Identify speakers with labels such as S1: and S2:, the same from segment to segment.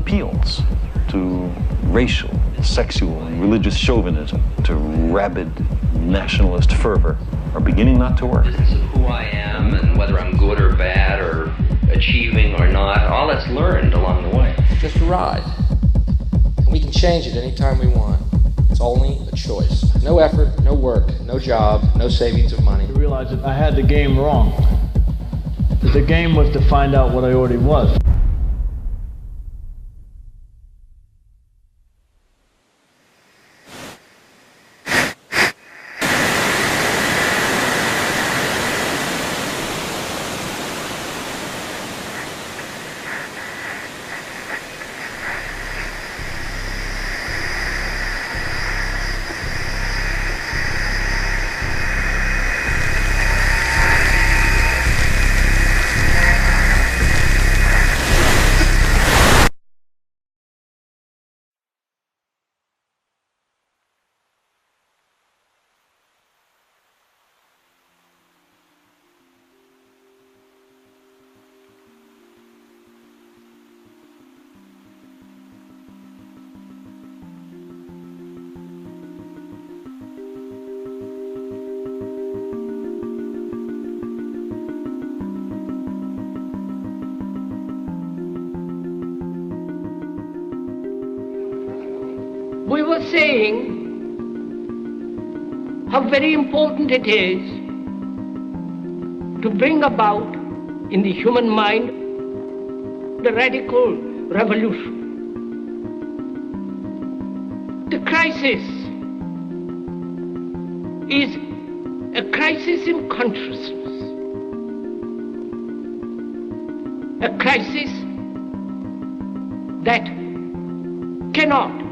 S1: appeals to racial, sexual, and religious chauvinism, to rabid nationalist fervor, are beginning not to work.
S2: Business of who I am and whether I'm good or bad or achieving or not, all that's learned along the way.
S3: Just a ride. And we can change it anytime we want. It's only a choice. No effort, no work, no job, no savings of money.
S4: I realized that I had the game wrong. That the game was to find out what I already was.
S5: We were saying how very important it is to bring about in the human mind the radical revolution. The crisis is a crisis in consciousness, a crisis that cannot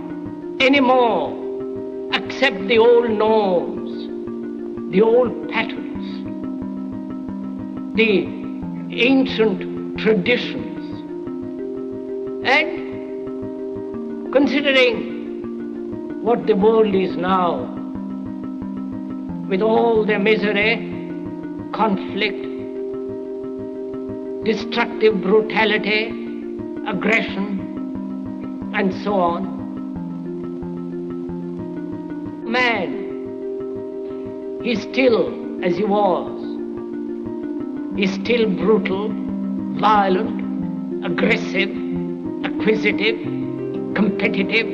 S5: anymore accept the old norms, the old patterns, the ancient traditions. And considering what the world is now, with all the misery, conflict, destructive brutality, aggression, and so on, man is still as he was. He's still brutal, violent, aggressive, acquisitive, competitive,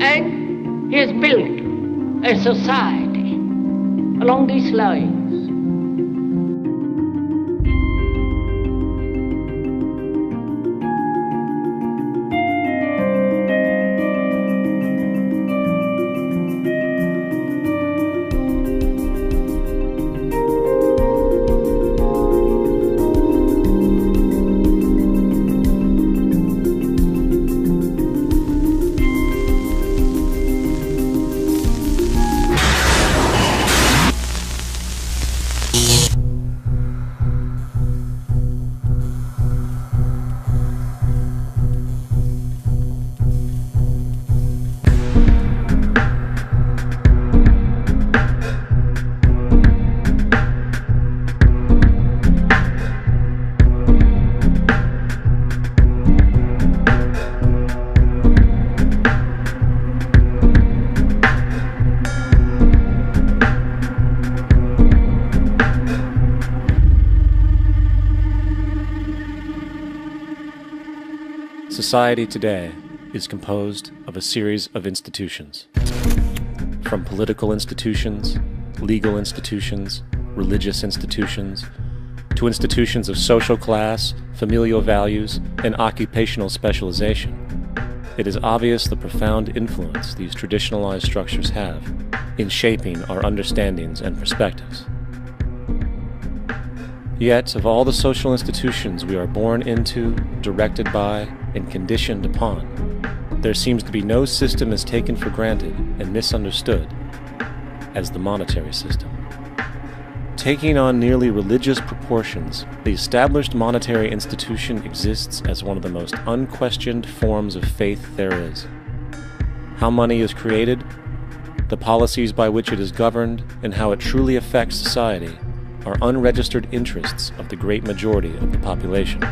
S5: and he has built a society along these lines.
S6: Society today is composed of a series of institutions. From political institutions, legal institutions, religious institutions, to institutions of social class, familial values, and occupational specialization. It is obvious the profound influence these traditionalized structures have in shaping our understandings and perspectives. Yet, of all the social institutions we are born into, directed by, and conditioned upon, there seems to be no system as taken for granted and misunderstood as the monetary system. Taking on nearly religious proportions, the established monetary institution exists as one of the most unquestioned forms of faith there is. How money is created, the policies by which it is governed, and how it truly affects society are unregistered interests of the great majority of the population.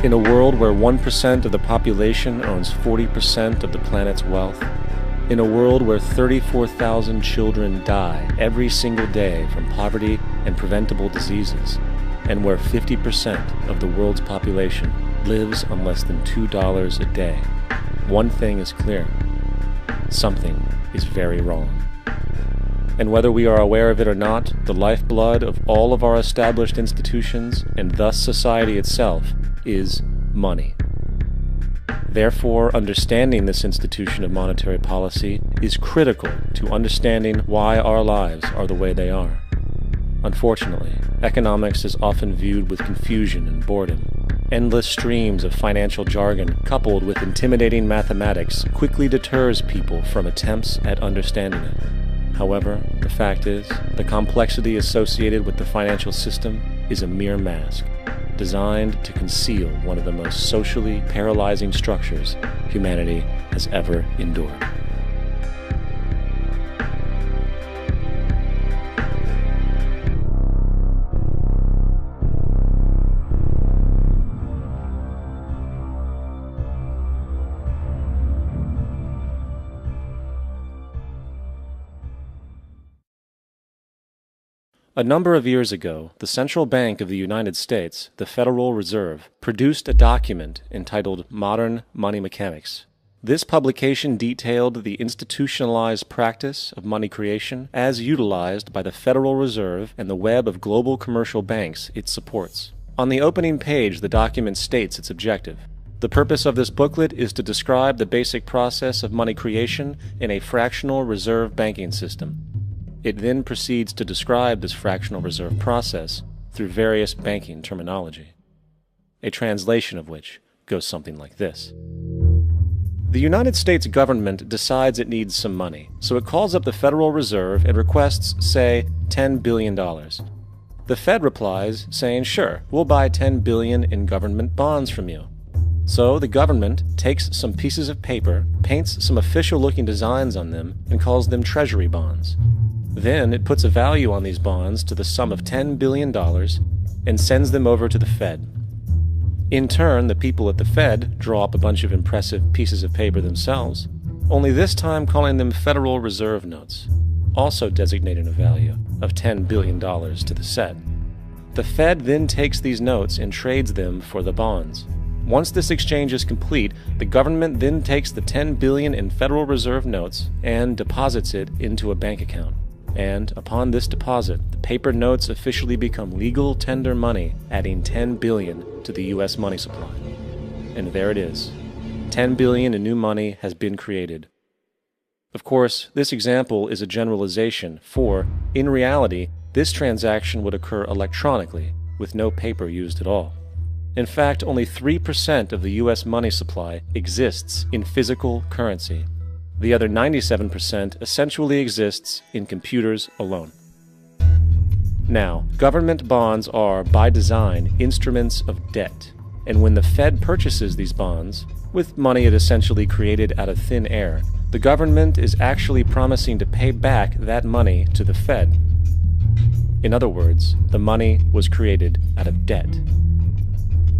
S6: In a world where 1% of the population owns 40% of the planet's wealth, in a world where 34,000 children die every single day from poverty and preventable diseases, and where 50% of the world's population lives on less than $2 a day, one thing is clear: something is very wrong. And whether we are aware of it or not, the lifeblood of all of our established institutions, and thus society itself, is money. Therefore, understanding this institution of monetary policy is critical to understanding why our lives are the way they are. Unfortunately, economics is often viewed with confusion and boredom. Endless streams of financial jargon coupled with intimidating mathematics quickly deters people from attempts at understanding it. However, the fact is, the complexity associated with the financial system is a mere mask, designed to conceal one of the most socially paralyzing structures humanity has ever endured. A number of years ago, the Central Bank of the United States, the Federal Reserve, produced a document entitled Modern Money Mechanics. This publication detailed the institutionalized practice of money creation as utilized by the Federal Reserve and the web of global commercial banks it supports. On the opening page, the document states its objective. The purpose of this booklet is to describe the basic process of money creation in a fractional reserve banking system. It then proceeds to describe this fractional reserve process through various banking terminology, a translation of which goes something like this. The United States government decides it needs some money, so it calls up the Federal Reserve and requests, say, $10 billion. The Fed replies, saying, sure, we'll buy $10 billion in government bonds from you. So the government takes some pieces of paper, paints some official-looking designs on them, and calls them treasury bonds. Then it puts a value on these bonds to the sum of $10 billion and sends them over to the Fed. In turn, the people at the Fed draw up a bunch of impressive pieces of paper themselves, only this time calling them Federal Reserve notes, also designating a value of $10 billion to the set. The Fed then takes these notes and trades them for the bonds. Once this exchange is complete, the government then takes the $10 billion in Federal Reserve notes and deposits it into a bank account. And upon this deposit, the paper notes officially become legal tender money, adding $10 billion to the U.S. money supply. And there it is. $10 billion in new money has been created. Of course, this example is a generalization, for, in reality, this transaction would occur electronically, with no paper used at all. In fact, only 3% of the U.S. money supply exists in physical currency. The other 97% essentially exists in computers alone. Now, government bonds are, by design, instruments of debt, and when the Fed purchases these bonds, with money it essentially created out of thin air, the government is actually promising to pay back that money to the Fed. In other words, the money was created out of debt.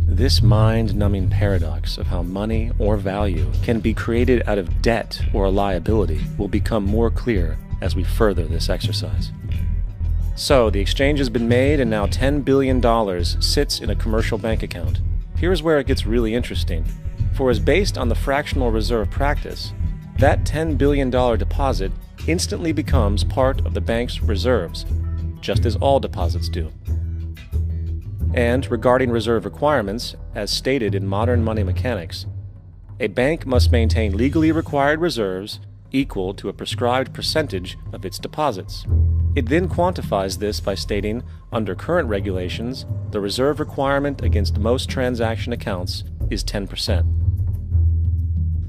S6: This mind-numbing paradox of how money or value can be created out of debt or a liability will become more clear as we further this exercise. So, the exchange has been made and now $10 billion sits in a commercial bank account. Here's where it gets really interesting. For as based on the fractional reserve practice, that $10 billion deposit instantly becomes part of the bank's reserves, just as all deposits do. And regarding reserve requirements, as stated in Modern Money Mechanics, a bank must maintain legally required reserves equal to a prescribed percentage of its deposits. It then quantifies this by stating, under current regulations, the reserve requirement against most transaction accounts is 10%.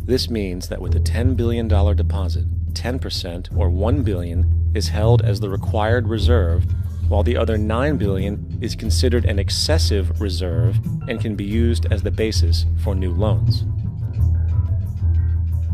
S6: This means that with a $10 billion deposit, 10% or $1 billion is held as the required reserve, while the other $9 billion is considered an excessive reserve and can be used as the basis for new loans.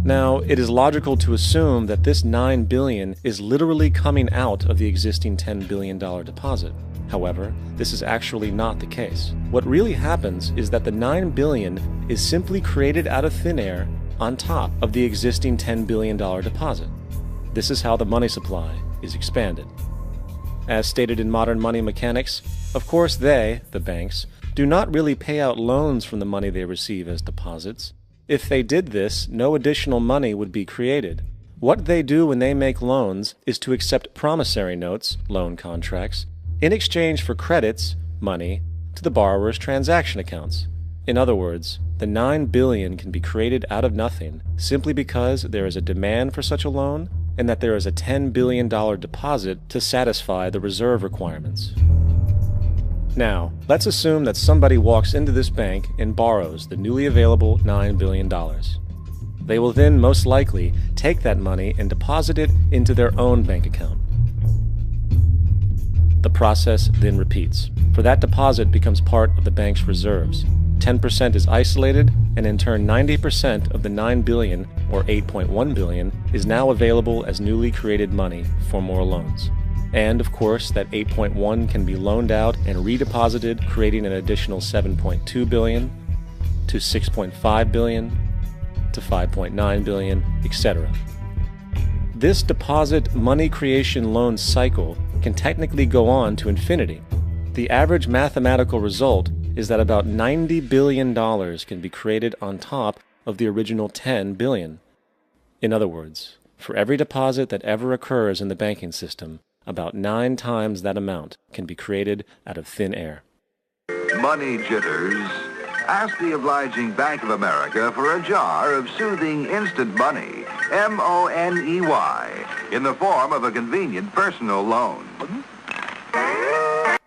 S6: Now, it is logical to assume that this $9 billion is literally coming out of the existing $10 billion deposit. However, this is actually not the case. What really happens is that the $9 billion is simply created out of thin air on top of the existing $10 billion deposit. This is how the money supply is expanded. As stated in modern money mechanics, of course they, the banks, do not really pay out loans from the money they receive as deposits. If they did this, no additional money would be created. What they do when they make loans is to accept promissory notes, loan contracts, in exchange for credits, money, to the borrower's transaction accounts. In other words, the $9 billion can be created out of nothing simply because there is a demand for such a loan and that there is a $10 billion deposit to satisfy the reserve requirements. Now, let's assume that somebody walks into this bank and borrows the newly available $9 billion. They will then most likely take that money and deposit it into their own bank account. The process then repeats, for that deposit becomes part of the bank's reserves. 10% is isolated, and in turn 90% of the $9 billion, or $8.1 billion, is now available as newly created money for more loans. And of course, that 8.1 can be loaned out and redeposited, creating an additional 7.2 billion, to 6.5 billion, to 5.9 billion, etc. This deposit money creation loan cycle can technically go on to infinity. The average mathematical result is that about $90 billion can be created on top of the original $10 billion. In other words, for every deposit that ever occurs in the banking system, about 9 times that amount can be created out of thin air.
S7: Money jitters? Ask the obliging Bank of America for a jar of soothing instant money, M-O-N-E-Y, in the form of a convenient personal loan.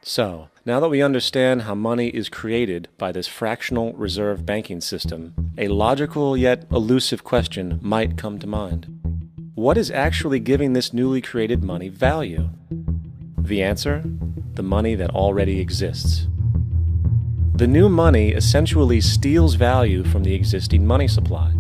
S6: So, now that we understand how money is created by this fractional reserve banking system, a logical yet elusive question might come to mind. What is actually giving this newly created money value? The answer? The money that already exists. The new money essentially steals value from the existing money supply.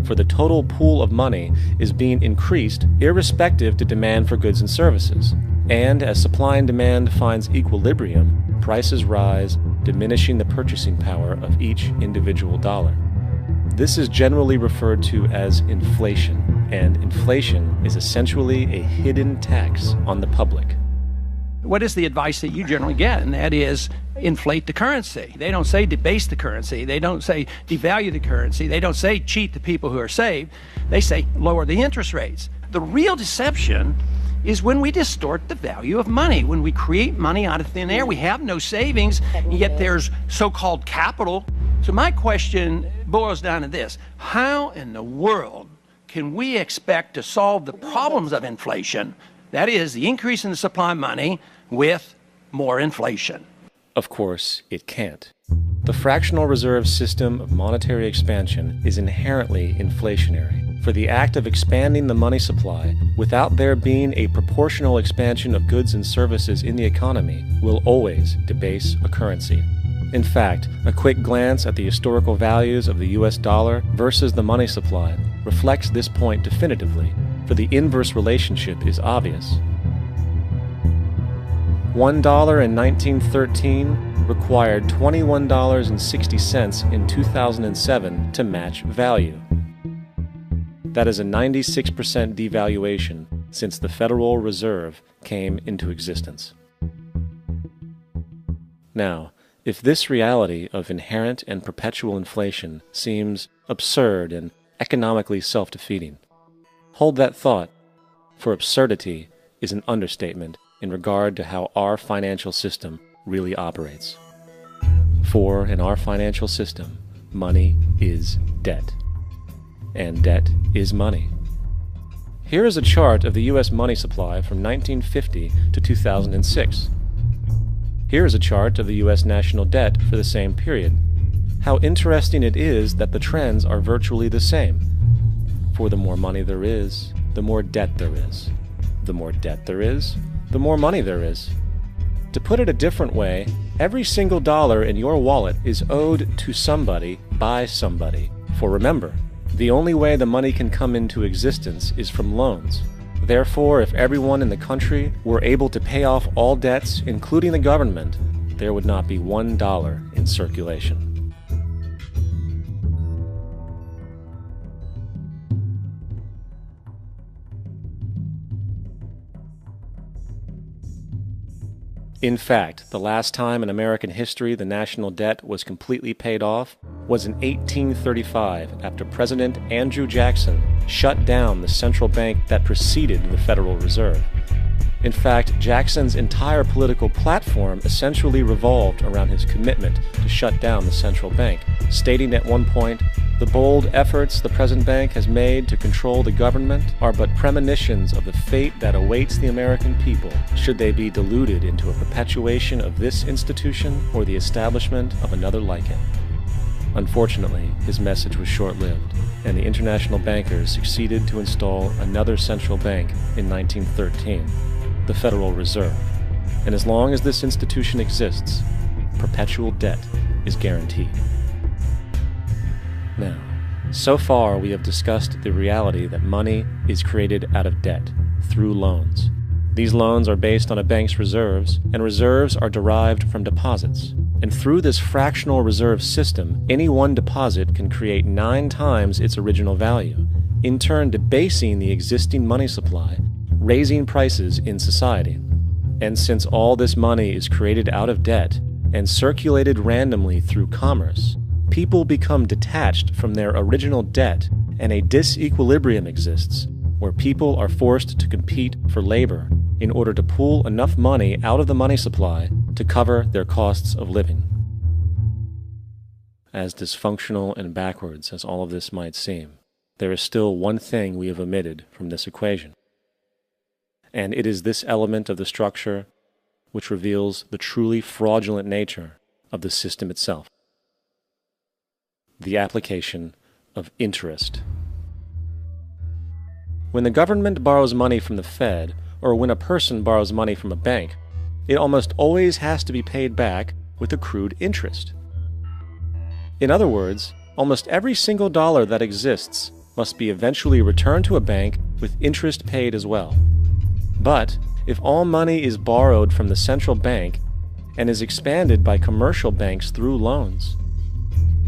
S6: For the total pool of money is being increased irrespective to demand for goods and services. And as supply and demand finds equilibrium, prices rise, diminishing the purchasing power of each individual dollar. This is generally referred to as inflation, and inflation is essentially a hidden tax on the public.
S8: What is the advice that you generally get? And that is inflate the currency. They don't say debase the currency. They don't say devalue the currency. They don't say cheat the people who are saved. They say lower the interest rates. The real deception is when we distort the value of money. When we create money out of thin air, we have no savings, yet there's so-called capital. So my question boils down to this: how in the world can we expect to solve the problems of inflation, that is, the increase in the supply of money, with more inflation?
S6: Of course, it can't. The fractional reserve system of monetary expansion is inherently inflationary. For the act of expanding the money supply, without there being a proportional expansion of goods and services in the economy, will always debase a currency. In fact, a quick glance at the historical values of the US dollar versus the money supply reflects this point definitively, for the inverse relationship is obvious. $1 in 1913 required $21.60 in 2007 to match value. That is a 96% devaluation since the Federal Reserve came into existence. Now, if this reality of inherent and perpetual inflation seems absurd and economically self-defeating, hold that thought, for absurdity is an understatement in regard to how our financial system really operates. For in our financial system, money is debt. And debt is money. Here is a chart of the U.S. money supply from 1950 to 2006. Here is a chart of the U.S. national debt for the same period. How interesting it is that the trends are virtually the same. For the more money there is, the more debt there is. The more debt there is, the more money there is. To put it a different way, every single dollar in your wallet is owed to somebody by somebody. For remember, the only way the money can come into existence is from loans. Therefore, if everyone in the country were able to pay off all debts, including the government, there would not be $1 in circulation. In fact, the last time in American history the national debt was completely paid off was in 1835, after President Andrew Jackson shut down the central bank that preceded the Federal Reserve. In fact, Jackson's entire political platform essentially revolved around his commitment to shut down the central bank, stating at one point, "The bold efforts the present bank has made to control the government are but premonitions of the fate that awaits the American people, should they be deluded into a perpetuation of this institution or the establishment of another like it." Unfortunately, his message was short-lived, and the international bankers succeeded to install another central bank in 1913, the Federal Reserve. And as long as this institution exists, perpetual debt is guaranteed. Now, so far we have discussed the reality that money is created out of debt, through loans. These loans are based on a bank's reserves, and reserves are derived from deposits. And through this fractional reserve system, any one deposit can create 9 times its original value, in turn debasing the existing money supply, raising prices in society. And since all this money is created out of debt and circulated randomly through commerce, people become detached from their original debt, and a disequilibrium exists, where people are forced to compete for labor in order to pool enough money out of the money supply to cover their costs of living. As dysfunctional and backwards as all of this might seem, there is still one thing we have omitted from this equation. And it is this element of the structure which reveals the truly fraudulent nature of the system itself: the application of interest. When the government borrows money from the Fed, or when a person borrows money from a bank, it almost always has to be paid back with accrued interest. In other words, almost every single dollar that exists must be eventually returned to a bank with interest paid as well. But if all money is borrowed from the central bank and is expanded by commercial banks through loans,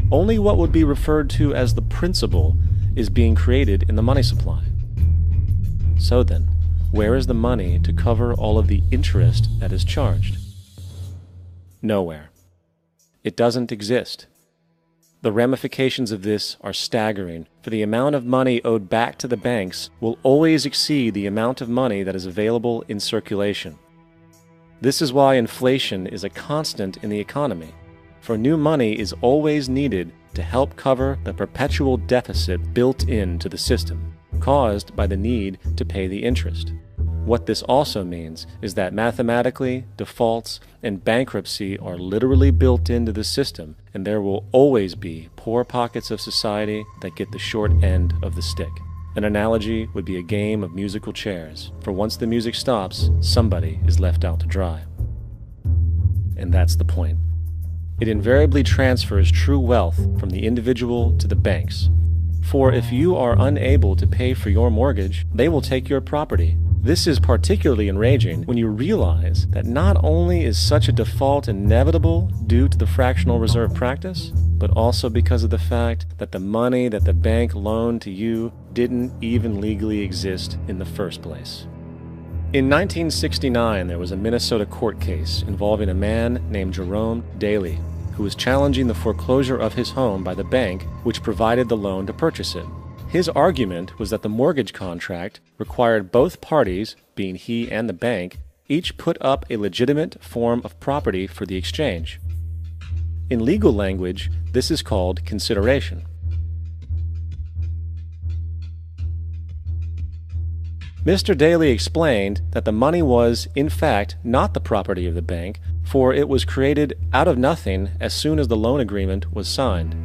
S6: only what would be referred to as the principal is being created in the money supply. So then, where is the money to cover all of the interest that is charged? Nowhere. It doesn't exist. The ramifications of this are staggering, for the amount of money owed back to the banks will always exceed the amount of money that is available in circulation. This is why inflation is a constant in the economy, for new money is always needed to help cover the perpetual deficit built into the system, caused by the need to pay the interest. What this also means is that mathematically, defaults and bankruptcy are literally built into the system, and there will always be poor pockets of society that get the short end of the stick. An analogy would be a game of musical chairs, for once the music stops, somebody is left out to dry. And that's the point. It invariably transfers true wealth from the individual to the banks. For if you are unable to pay for your mortgage, they will take your property. This is particularly enraging when you realize that not only is such a default inevitable due to the fractional reserve practice, but also because of the fact that the money that the bank loaned to you didn't even legally exist in the first place. In 1969, there was a Minnesota court case involving a man named Jerome Daley, who was challenging the foreclosure of his home by the bank which provided the loan to purchase it. His argument was that the mortgage contract required both parties, being he and the bank, each put up a legitimate form of property for the exchange. In legal language, this is called consideration. Mr. Daley explained that the money was, in fact, not the property of the bank, for it was created out of nothing as soon as the loan agreement was signed.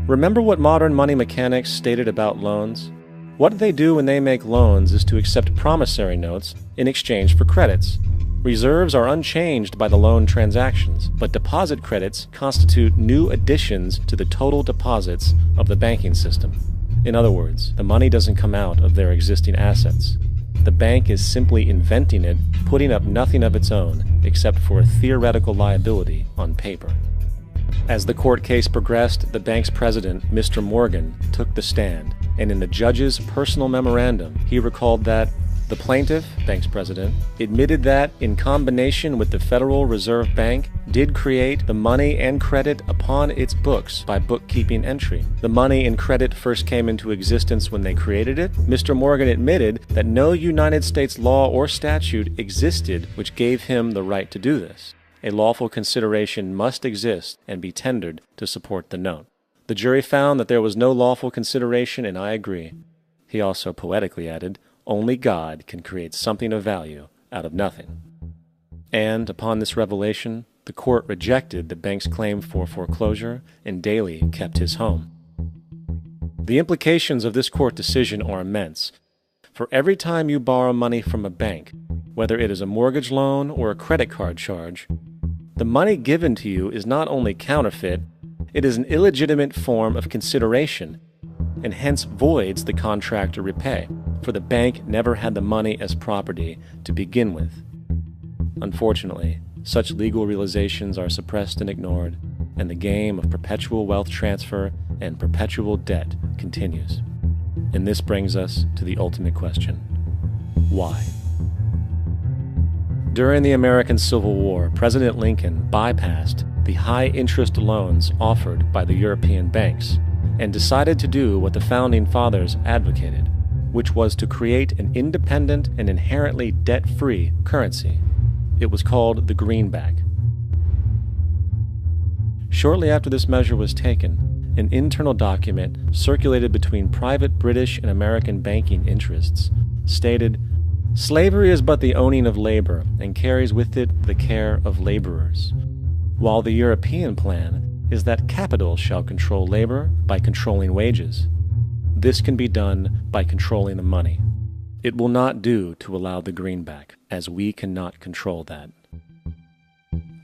S6: Remember what modern money mechanics stated about loans? What they do when they make loans is to accept promissory notes in exchange for credits. Reserves are unchanged by the loan transactions, but deposit credits constitute new additions to the total deposits of the banking system. In other words, the money doesn't come out of their existing assets. the bank is simply inventing it, putting up nothing of its own except for a theoretical liability on paper. As the court case progressed, the bank's president, Mr. Morgan, took the stand, and in the judge's personal memorandum, he recalled that the plaintiff, bank's president, admitted that, in combination with the Federal Reserve Bank, did create the money and credit upon its books by bookkeeping entry. The money and credit first came into existence when they created it. Mr. Morgan admitted that no United States law or statute existed which gave him the right to do this. A lawful consideration must exist and be tendered to support the note. The jury found that there was no lawful consideration, and I agree. He also poetically added, only God can create something of value out of nothing. And upon this revelation, the court rejected the bank's claim for foreclosure, and Daley kept his home. The implications of this court decision are immense. For every time you borrow money from a bank, whether it is a mortgage loan or a credit card charge, the money given to you is not only counterfeit, it is an illegitimate form of consideration, and hence voids the contract to repay, for the bank never had the money as property to begin with. Unfortunately, such legal realizations are suppressed and ignored, and the game of perpetual wealth transfer and perpetual debt continues. And this brings us to the ultimate question: why? During the American Civil War, President Lincoln bypassed the high-interest loans offered by the European banks and decided to do what the Founding Fathers advocated, which was to create an independent and inherently debt-free currency. It was called the greenback. Shortly after this measure was taken, an internal document circulated between private British and American banking interests stated, "Slavery is but the owning of labor, and carries with it the care of laborers, while the European plan is that capital shall control labor by controlling wages. This can be done by controlling the money. It will not do to allow the greenback, as we cannot control that."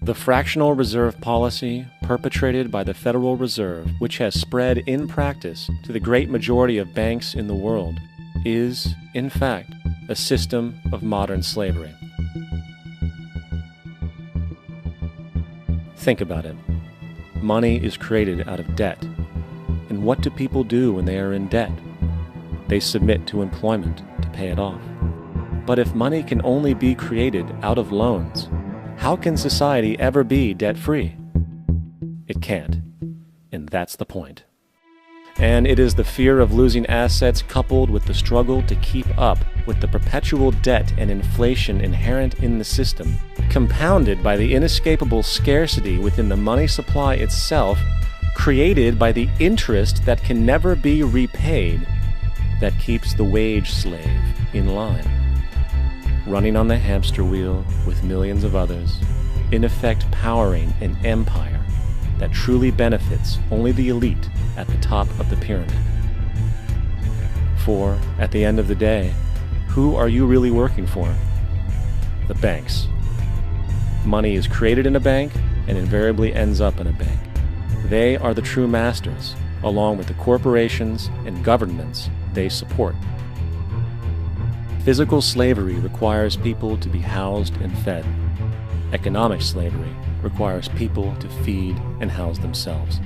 S6: The fractional reserve policy perpetrated by the Federal Reserve, which has spread in practice to the great majority of banks in the world, is, in fact, a system of modern slavery. Think about it. Money is created out of debt. And what do people do when they are in debt? They submit to employment to pay it off. But if money can only be created out of loans, how can society ever be debt-free? It can't. And that's the point. And it is the fear of losing assets coupled with the struggle to keep up with the perpetual debt and inflation inherent in the system, compounded by the inescapable scarcity within the money supply itself, created by the interest that can never be repaid, that keeps the wage slave in line, running on the hamster wheel with millions of others, in effect powering an empire that truly benefits only the elite at the top of the pyramid. For, at the end of the day, who are you really working for? The banks. Money is created in a bank and invariably ends up in a bank. They are the true masters, along with the corporations and governments they support. Physical slavery requires people to be housed and fed. Economic slavery requires people to feed and house themselves.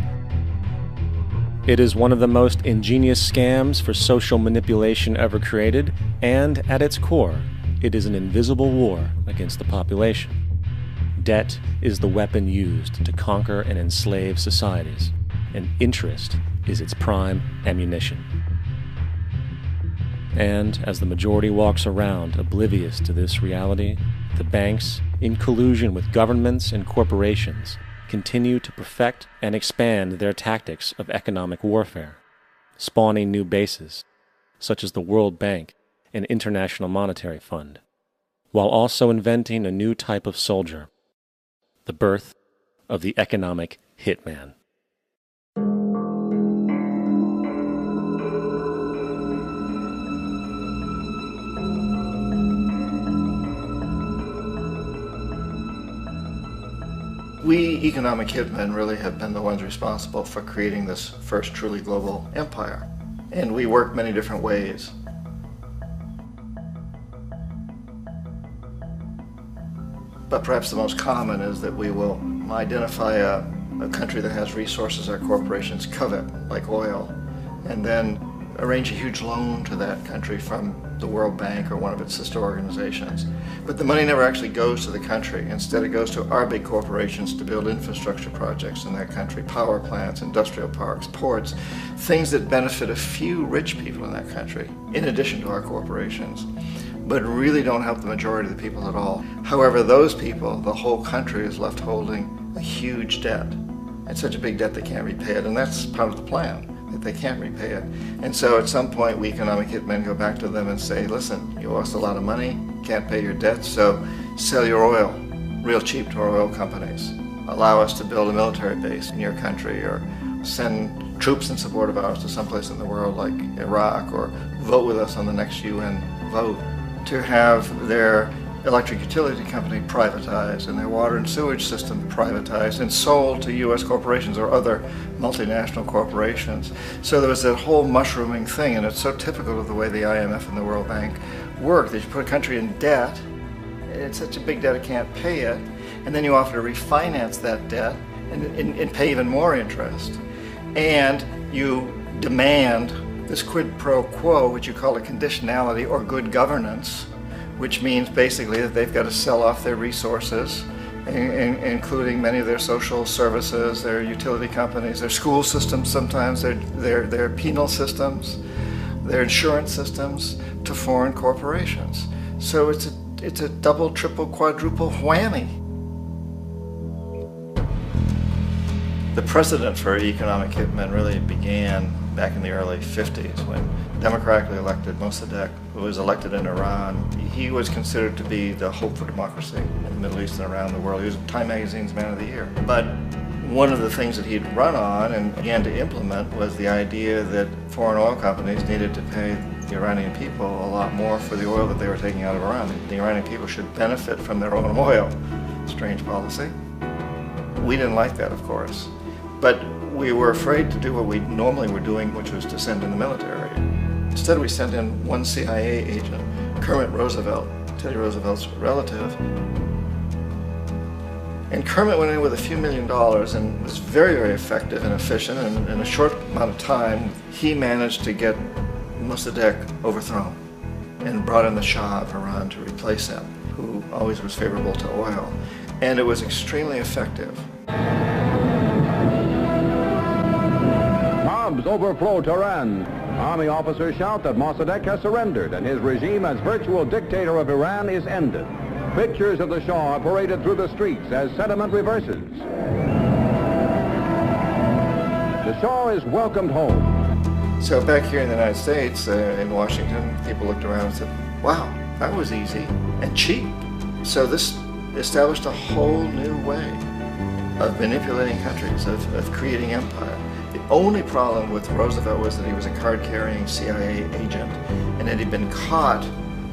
S6: It is one of the most ingenious scams for social manipulation ever created, and at its core, it is an invisible war against the population. Debt is the weapon used to conquer and enslave societies, and interest is its prime ammunition. And as the majority walks around oblivious to this reality, the banks, in collusion with governments and corporations, continue to perfect and expand their tactics of economic warfare, spawning new bases, such as the World Bank and International Monetary Fund, while also inventing a new type of soldier, the birth of the economic hitman.
S9: We economic hitmen really have been the ones responsible for creating this first truly global empire. And we work many different ways. But perhaps the most common is that we will identify a country that has resources our corporations covet, like oil, and then arrange a huge loan to that country from the World Bank or one of its sister organizations. But the money never actually goes to the country. Instead, it goes to our big corporations to build infrastructure projects in that country, power plants, industrial parks, ports, things that benefit a few rich people in that country, in addition to our corporations, but really don't help the majority of the people at all. However, those people, the whole country is left holding a huge debt. It's such a big debt they can't repay it, and that's part of the plan, that they can't repay it. And so at some point, we economic hitmen go back to them and say, listen, you owe us a lot of money, can't pay your debts, so sell your oil real cheap to our oil companies. Allow us to build a military base in your country, or send troops in support of ours to someplace in the world like Iraq, or vote with us on the next UN vote. To have their electric utility company privatized and their water and sewage system privatized and sold to U.S. corporations or other multinational corporations. So there was that whole mushrooming thing, and it's so typical of the way the IMF and the World Bank work, that you put a country in debt, it's such a big debt it can't pay it, and then you offer to refinance that debt and pay even more interest. And you demand this quid pro quo, which you call a conditionality or good governance, which means basically that they've got to sell off their resources, including many of their social services, their utility companies, their school systems sometimes, their penal systems, their insurance systems, to foreign corporations. So it's a double, triple, quadruple whammy. The precedent for economic hitmen really began back in the early 50s when democratically elected Mossadegh, who was elected in Iran, he was considered to be the hope for democracy in the Middle East and around the world. He was Time Magazine's Man of the Year. But one of the things that he'd run on and began to implement was the idea that foreign oil companies needed to pay the Iranian people a lot more for the oil that they were taking out of Iran. The Iranian people should benefit from their own oil. Strange policy. We didn't like that, of course. But we were afraid to do what we normally were doing, which was to send in the military. Instead, we sent in one CIA agent, Kermit Roosevelt, Teddy Roosevelt's relative. And Kermit went in with a few $1 million and was very, very effective and efficient. And in a short amount of time, he managed to get Mossadegh overthrown and brought in the Shah of Iran to replace him, who always was favorable to oil. And it was extremely effective.
S10: Bombs overflow Tehran. Army officers shout that Mossadegh has surrendered and his regime as virtual dictator of Iran is ended. Pictures of the Shah are paraded through the streets as sentiment reverses. The Shah is welcomed home.
S9: So back here in the United States, in Washington, people looked around and said, wow, that was easy and cheap. So this established a whole new way of manipulating countries, of creating empire. The only problem with Roosevelt was that he was a card-carrying CIA agent, and had he been caught,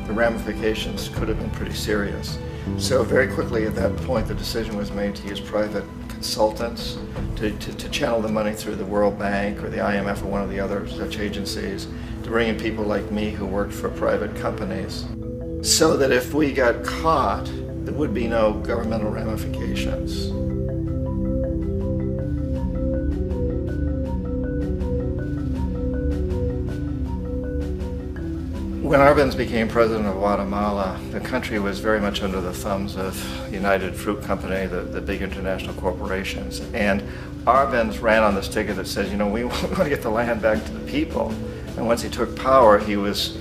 S9: the ramifications could have been pretty serious. So very quickly at that point, the decision was made to use private consultants to channel the money through the World Bank or the IMF or one of the other such agencies, to bring in people like me who worked for private companies, so that if we got caught, there would be no governmental ramifications. When Arbenz became president of Guatemala, the country was very much under the thumbs of United Fruit Company, the big international corporations. And Arbenz ran on this ticket that says, you know, we want to get the land back to the people. And once he took power, he was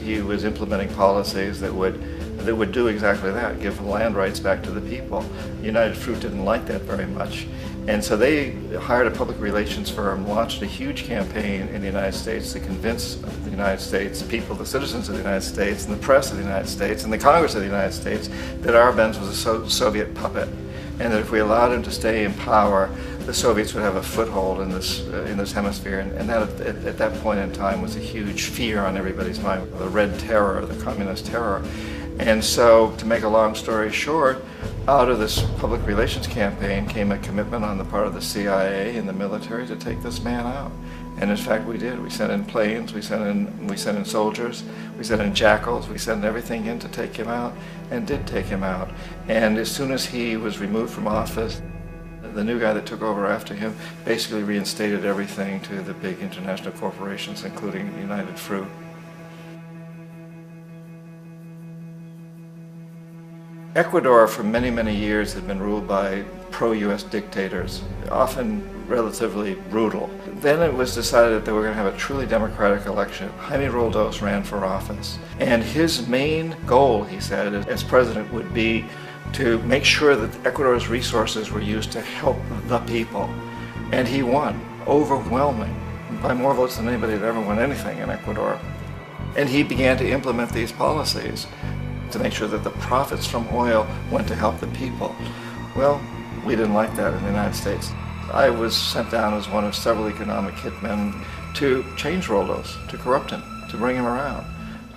S9: implementing policies that would do exactly that, give land rights back to the people. United Fruit didn't like that very much. And so they hired a public relations firm, launched a huge campaign in the United States to convince the United States people, the citizens of the United States, and the press of the United States, and the Congress of the United States, that Arbenz was a Soviet puppet, and that if we allowed him to stay in power, the Soviets would have a foothold in this hemisphere. And that, at that point in time, was a huge fear on everybody's mind, the Red Terror, the Communist Terror. And so, to make a long story short, Out of this public relations campaign came a commitment on the part of the CIA and the military to take this man out. And in fact, we did. We sent in planes, we sent in soldiers, we sent in jackals, we sent everything in to take him out, and did take him out. And as soon as he was removed from office, the new guy that took over after him basically reinstated everything to the big international corporations, including United Fruit. Ecuador for many, many years had been ruled by pro-US dictators, often relatively brutal. Then it was decided that they were going to have a truly democratic election. Jaime Roldos ran for office, and his main goal, he said, as president would be to make sure that Ecuador's resources were used to help the people. And he won, overwhelming, by more votes than anybody had ever won anything in Ecuador. And he began to implement these policies to make sure that the profits from oil went to help the people. Well, we didn't like that in the United States. I was sent down as one of several economic hitmen to change Roldos, to corrupt him, to bring him around,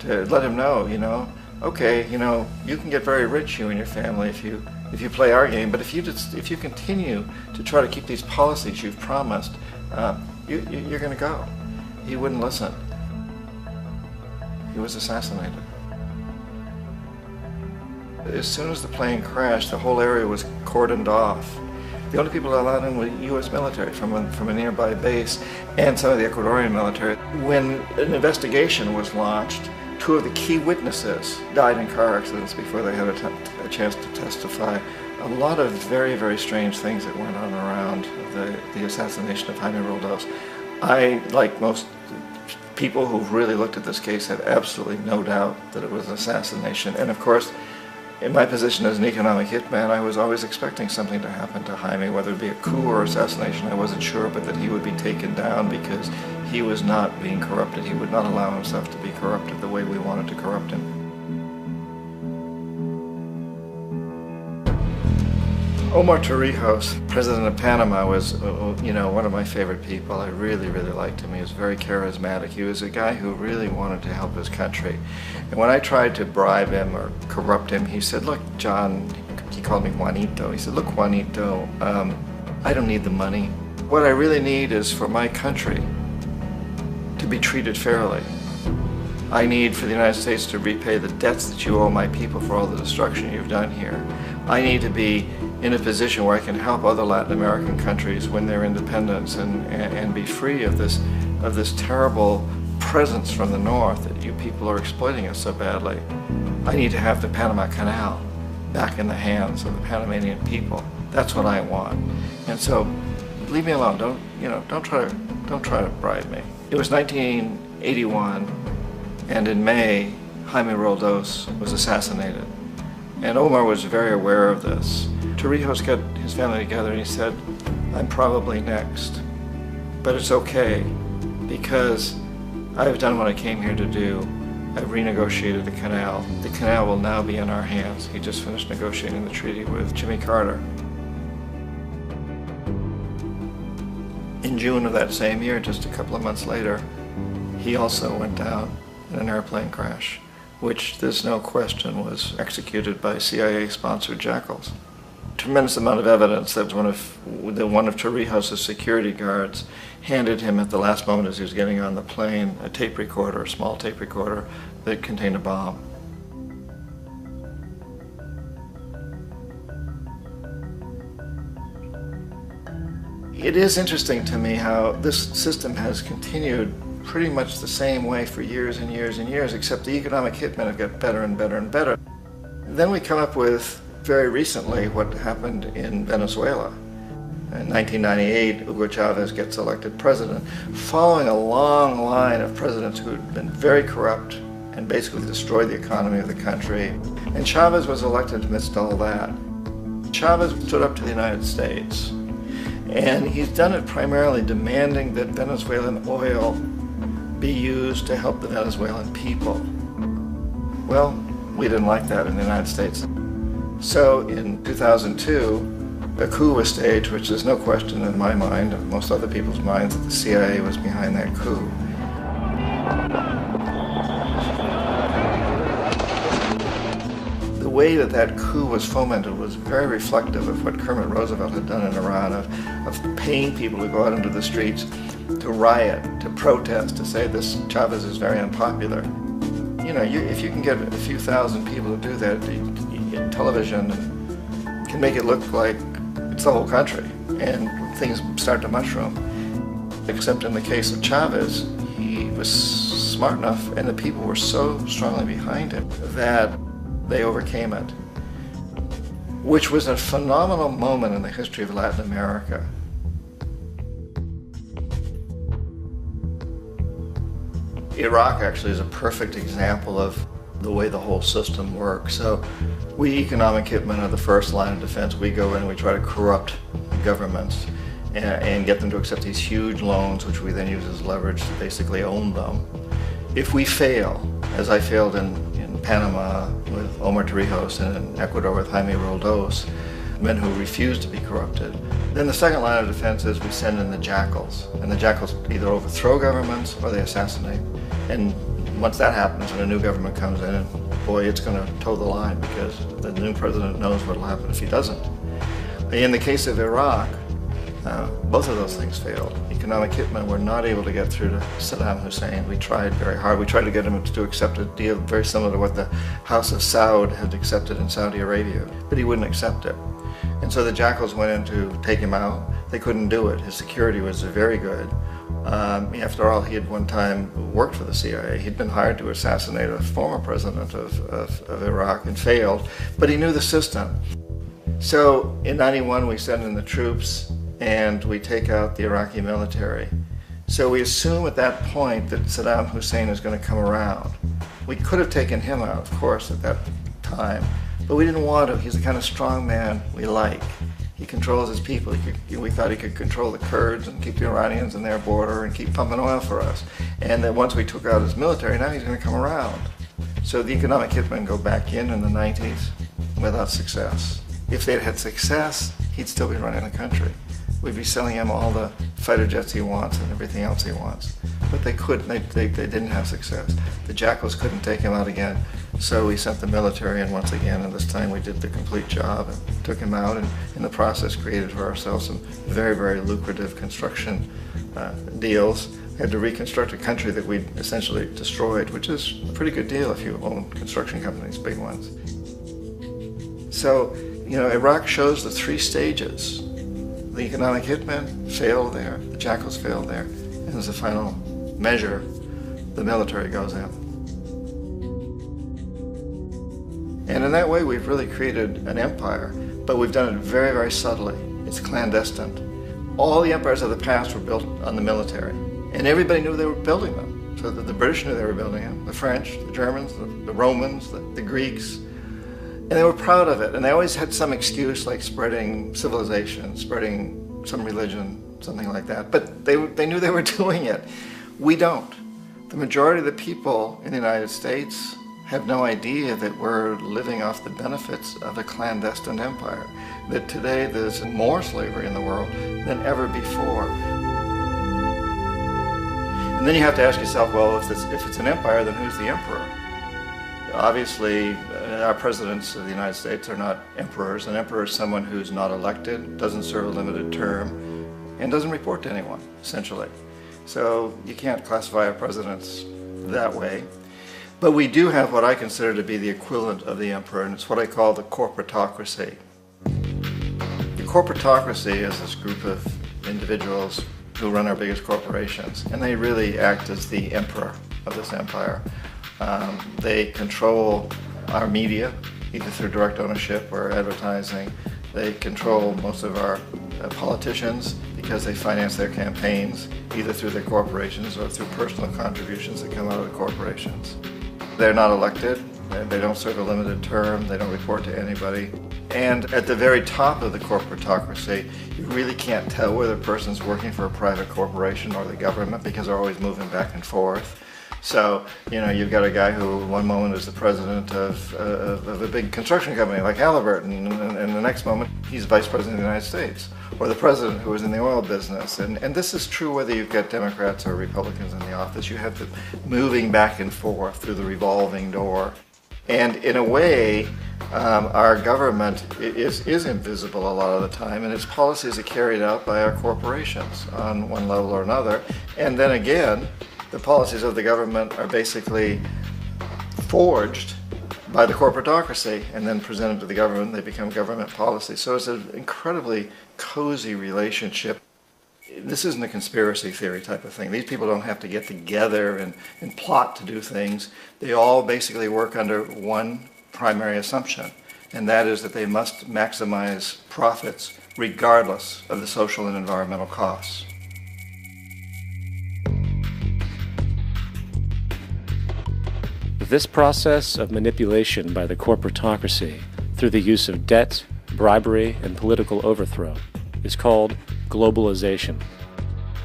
S9: to let him know, okay, you can get very rich, you and your family, if you play our game, but if you continue to try to keep these policies you've promised, you're going to go. He wouldn't listen. He was assassinated. As soon as the plane crashed, the whole area was cordoned off. The only people allowed in were U.S. military from a nearby base and some of the Ecuadorian military. When an investigation was launched, 2 of the key witnesses died in car accidents before they had a chance to testify. A lot of very, very strange things that went on around the assassination of Jaime Roldos. I, like most people who've really looked at this case, have absolutely no doubt that it was an assassination. And of course, in my position as an economic hitman, I was always expecting something to happen to Jaime, whether it be a coup or assassination, I wasn't sure, but that he would be taken down because he was not being corrupted. He would not allow himself to be corrupted the way we wanted to corrupt him. Omar Torrijos, president of Panama, was, one of my favorite people. I really, really liked him. He was very charismatic. He was a guy who really wanted to help his country. And when I tried to bribe him or corrupt him, he said, look, John, he called me Juanito. He said, look, Juanito, I don't need the money. What I really need is for my country to be treated fairly. I need for the United States to repay the debts that you owe my people for all the destruction you've done here. I need to be in a position where I can help other Latin American countries win their independence and be free of this terrible presence from the north that you people are exploiting us so badly. I need to have the Panama Canal back in the hands of the Panamanian people. That's what I want. And so, leave me alone. Don't try to bribe me. It was 1981, and in May, Jaime Roldos was assassinated. And Omar was very aware of this. Torrijos got his family together and he said, I'm probably next, but it's okay because I've done what I came here to do. I've renegotiated the canal. The canal will now be in our hands. He just finished negotiating the treaty with Jimmy Carter. In June of that same year, just a couple of months later, he also went down in an airplane crash, which there's no question was executed by CIA-sponsored jackals. Tremendous amount of evidence that one of Torrijos' security guards handed him at the last moment as he was getting on the plane a tape recorder, a small tape recorder that contained a bomb. It is interesting to me how this system has continued pretty much the same way for years and years and years, except the economic hitmen have got better and better and better. Then we come up with, very recently, what happened in Venezuela. In 1998, Hugo Chavez gets elected president, following a long line of presidents who had been very corrupt and basically destroyed the economy of the country. And Chavez was elected amidst all that. Chavez stood up to the United States, and he's done it primarily demanding that Venezuelan oil be used to help the Venezuelan people. Well, we didn't like that in the United States. So in 2002, a coup was staged, which there's no question in my mind, and most other people's minds, that the CIA was behind that coup. The the way that that coup was fomented was very reflective of what Kermit Roosevelt had done in Iran, of paying people to go out into the streets, to riot, to protest, to say this Chavez is very unpopular. You know, if you can get a few thousand people to do that, television can make it look like it's the whole country, and things start to mushroom. Except in the case of Chavez, he was smart enough, and the people were so strongly behind him that they overcame it, which was a phenomenal moment in the history of Latin America. Iraq actually is a perfect example of the way the whole system works. So we economic hitmen are the first line of defense. We go in and we try to corrupt governments and get them to accept these huge loans, which we then use as leverage to basically own them. If we fail, as I failed in Panama with Omar Torrijos and in Ecuador with Jaime Roldos, men who refused to be corrupted, then the second line of defense is we send in the jackals. And the jackals either overthrow governments or they assassinate. And once that happens and a new government comes in, and boy, it's going to toe the line because the new president knows what will happen if he doesn't. In the case of Iraq, both of those things failed. Economic hitmen were not able to get through to Saddam Hussein. We tried very hard. We tried to get him to accept a deal very similar to what the House of Saud had accepted in Saudi Arabia, but he wouldn't accept it. And so the jackals went in to take him out. They couldn't do it. His security was very good. After all, he had one time worked for the CIA. He'd been hired to assassinate a former president of Iraq and failed, but he knew the system. So in '91, we send in the troops and we take out the Iraqi military. So we assume at that point that Saddam Hussein is going to come around. We could have taken him out, of course, at that time, but we didn't want to. He's the kind of strong man we like. He controls his people. We thought he could control the Kurds and keep the Iranians in their border and keep pumping oil for us. And that once we took out his military, now he's going to come around. So the economic hitmen go back in the 90s without success. If they'd had success, he'd still be running the country. We'd be selling him all the fighter jets he wants and everything else he wants. But they couldn't, they didn't have success. The jackals couldn't take him out again, so we sent the military in once again, and this time we did the complete job and took him out, and in the process created for ourselves some very, very lucrative construction deals. We had to reconstruct a country that we'd essentially destroyed, which is a pretty good deal if you own construction companies, big ones. So, you know, Iraq shows the three stages. The economic hitmen failed there, the jackals failed there, and as a final measure, the military goes in. And in that way, we've really created an empire, but we've done it very, very subtly. It's clandestine. All the empires of the past were built on the military, and everybody knew they were building them. So the British knew they were building them, the French, the Germans, the Romans, the Greeks. And they were proud of it, and they always had some excuse like spreading civilization, spreading some religion, something like that. But they knew they were doing it. We don't. The majority of the people in the United States have no idea that we're living off the benefits of a clandestine empire, that today there's more slavery in the world than ever before. And then you have to ask yourself, well, if it's an empire, then who's the emperor? Obviously, our presidents of the United States are not emperors. An emperor is someone who's not elected, doesn't serve a limited term, and doesn't report to anyone, essentially. So you can't classify our presidents that way. But we do have what I consider to be the equivalent of the emperor, and it's what I call the corporatocracy. The corporatocracy is this group of individuals who run our biggest corporations, and they really act as the emperor of this empire. They control our media, either through direct ownership or advertising. They control most of our politicians because they finance their campaigns, either through their corporations or through personal contributions that come out of the corporations. They're not elected, they don't serve a limited term, they don't report to anybody. And at the very top of the corporatocracy, you really can't tell whether a person's working for a private corporation or the government because they're always moving back and forth. So, you know, you've got a guy who one moment is the president of a big construction company like Halliburton, and the next moment he's vice president of the United States, or the president who is in the oil business. And this is true whether you've got Democrats or Republicans in the office. You have them moving back and forth through the revolving door. And in a way, Our government is invisible a lot of the time, and its policies are carried out by our corporations on one level or another. And then again, the policies of the government are basically forged by the corporatocracy and then presented to the government. They become government policy. So it's an incredibly cozy relationship. This isn't a conspiracy theory type of thing. These people don't have to get together and plot to do things. They all basically work under one primary assumption, and that is that they must maximize profits regardless of the social and environmental costs.
S6: This process of manipulation by the corporatocracy through the use of debt, bribery, and political overthrow is called globalization.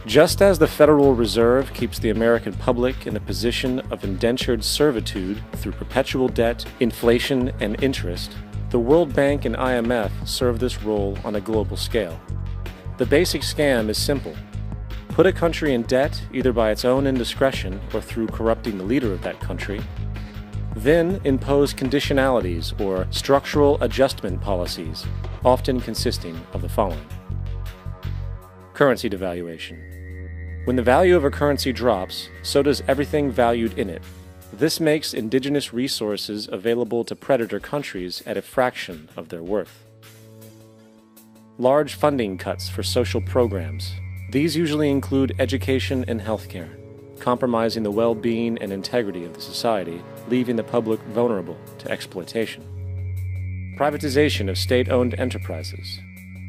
S6: Just as the Federal Reserve keeps the American public in a position of indentured servitude through perpetual debt, inflation, and interest, the World Bank and IMF serve this role on a global scale. The basic scam is simple. Put a country in debt either by its own indiscretion or through corrupting the leader of that country, then impose conditionalities or structural adjustment policies, often consisting of the following. Currency devaluation. When the value of a currency drops, so does everything valued in it. This makes indigenous resources available to predator countries at a fraction of their worth. Large funding cuts for social programs. These usually include education and healthcare, compromising the well-being and integrity of the society, leaving the public vulnerable to exploitation. Privatization of state-owned enterprises.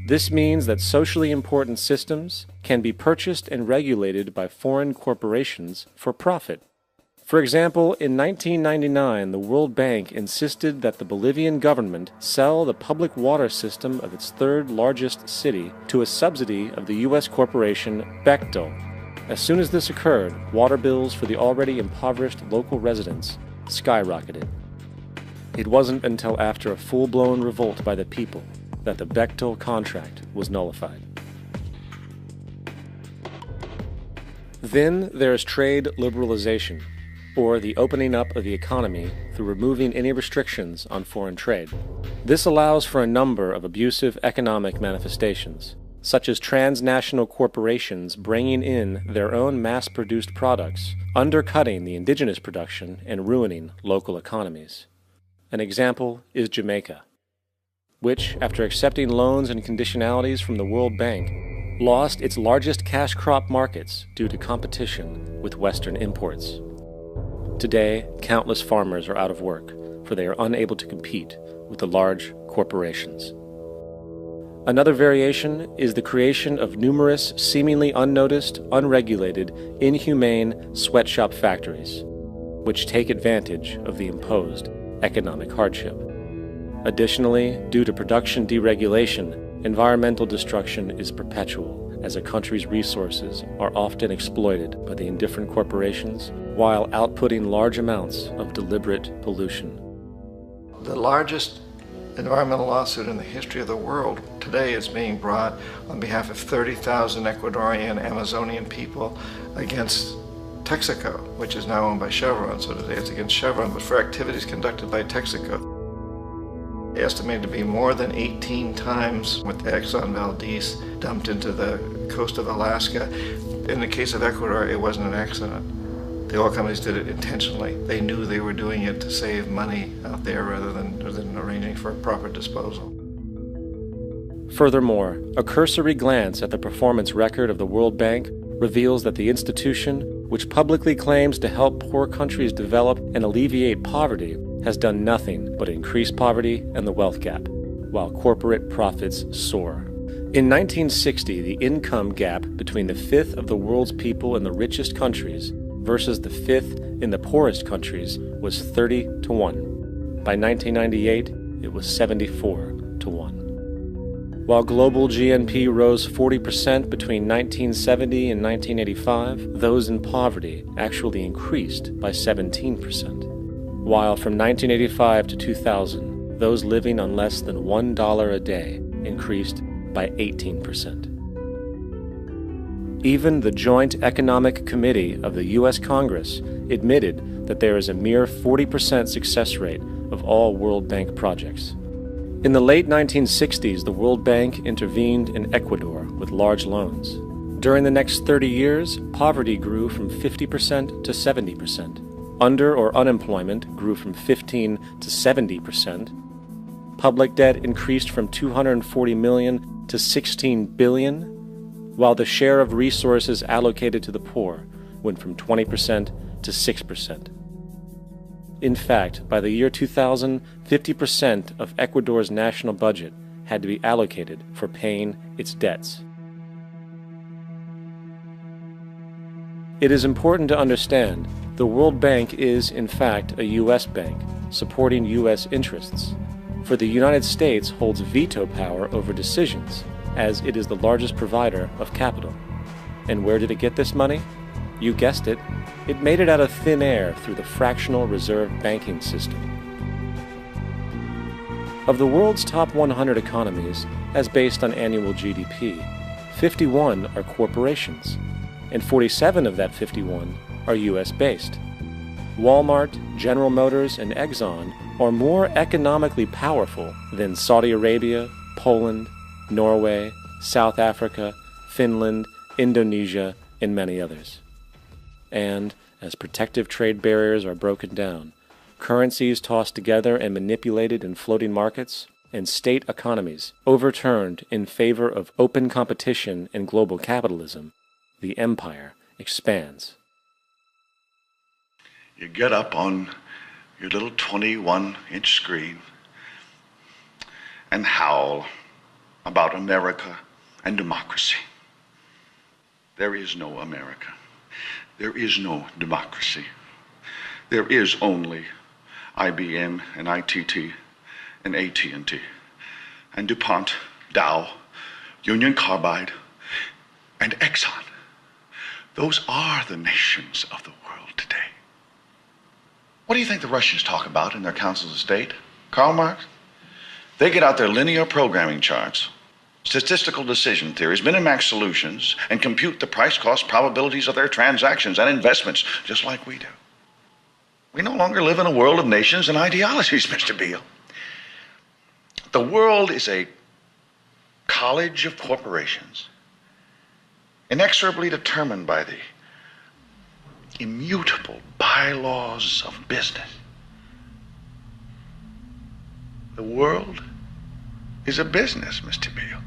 S6: This means that socially important systems can be purchased and regulated by foreign corporations for profit. For example, in 1999, the World Bank insisted that the Bolivian government sell the public water system of its third largest city to a subsidy of the U.S. corporation Bechtel. As soon as this occurred, water bills for the already impoverished local residents skyrocketed. It wasn't until after a full-blown revolt by the people that the Bechtel contract was nullified. Then there is trade liberalization, or the opening up of the economy through removing any restrictions on foreign trade. This allows for a number of abusive economic manifestations, such as transnational corporations bringing in their own mass-produced products, undercutting the indigenous production and ruining local economies. An example is Jamaica, which, after accepting loans and conditionalities from the World Bank, lost its largest cash crop markets due to competition with Western imports. Today, countless farmers are out of work, for they are unable to compete with the large corporations. Another variation is the creation of numerous seemingly unnoticed, unregulated, inhumane sweatshop factories, which take advantage of the imposed economic hardship. Additionally, due to production deregulation, environmental destruction is perpetual, as a country's resources are often exploited by the indifferent corporations while outputting large amounts of deliberate pollution.
S9: The largest environmental lawsuit in the history of the world today is being brought on behalf of 30,000 Ecuadorian Amazonian people against Texaco, which is now owned by Chevron. So today it's against Chevron, but for activities conducted by Texaco. Estimated to be more than 18 times what the Exxon Valdez dumped into the coast of Alaska. In the case of Ecuador, it wasn't an accident. The oil companies did it intentionally. They knew they were doing it to save money out there rather than arranging for proper disposal.
S6: Furthermore, a cursory glance at the performance record of the World Bank reveals that the institution, which publicly claims to help poor countries develop and alleviate poverty, has done nothing but increase poverty and the wealth gap, while corporate profits soar. In 1960, the income gap between the fifth of the world's people in the richest countries versus the fifth in the poorest countries was 30 to 1. By 1998, it was 74 to 1. While global GNP rose 40% between 1970 and 1985, those in poverty actually increased by 17%. While from 1985 to 2000, those living on less than $1 a day increased by 18%. Even the Joint Economic Committee of the U.S. Congress admitted that there is a mere 40% success rate of all World Bank projects. In the late 1960s, the World Bank intervened in Ecuador with large loans. During the next 30 years, poverty grew from 50% to 70%. Under- or unemployment grew from 15 to 70%. Public debt increased from 240 million to 16 billion, while the share of resources allocated to the poor went from 20% to 6%. In fact, by the year 2000, 50% of Ecuador's national budget had to be allocated for paying its debts. It is important to understand the World Bank is, in fact, a U.S. bank, supporting U.S. interests. For the United States holds veto power over decisions, as it is the largest provider of capital. And where did it get this money? You guessed it, it made it out of thin air through the fractional reserve banking system. Of the world's top 100 economies, as based on annual GDP, 51 are corporations, and 47 of that 51 are U.S.-based. Walmart, General Motors, and Exxon are more economically powerful than Saudi Arabia, Poland, Norway, South Africa, Finland, Indonesia, and many others. And, as protective trade barriers are broken down, currencies tossed together and manipulated in floating markets, and state economies overturned in favor of open competition and global capitalism, the empire expands.
S11: You get up on your little 21-inch screen and howl about America and democracy. There is no America. There is no democracy. There is only IBM and ITT and AT&T and DuPont, Dow, Union Carbide, and Exxon. Those are the nations of the world today. What do you think the Russians talk about in their councils of state? Karl Marx? They get out their linear programming charts, statistical decision theories, minimax solutions, and compute the price-cost probabilities of their transactions and investments, just like we do. We no longer live in a world of nations and ideologies, Mr. Beale. The world is a college of corporations, inexorably determined by the immutable bylaws of business. The world is a business, Mr. Beale.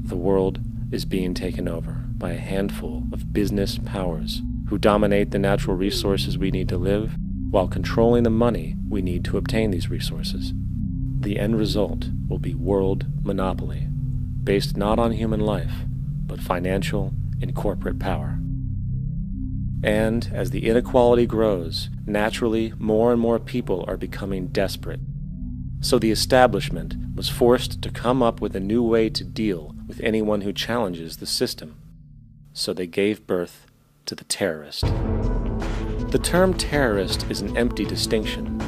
S6: The world is being taken over by a handful of business powers who dominate the natural resources we need to live while controlling the money we need to obtain these resources. The end result will be world monopoly, based not on human life, but financial and corporate power. And as the inequality grows, naturally more and more people are becoming desperate. So the establishment was forced to come up with a new way to deal with anyone who challenges the system. So they gave birth to the terrorist. The term terrorist is an empty distinction,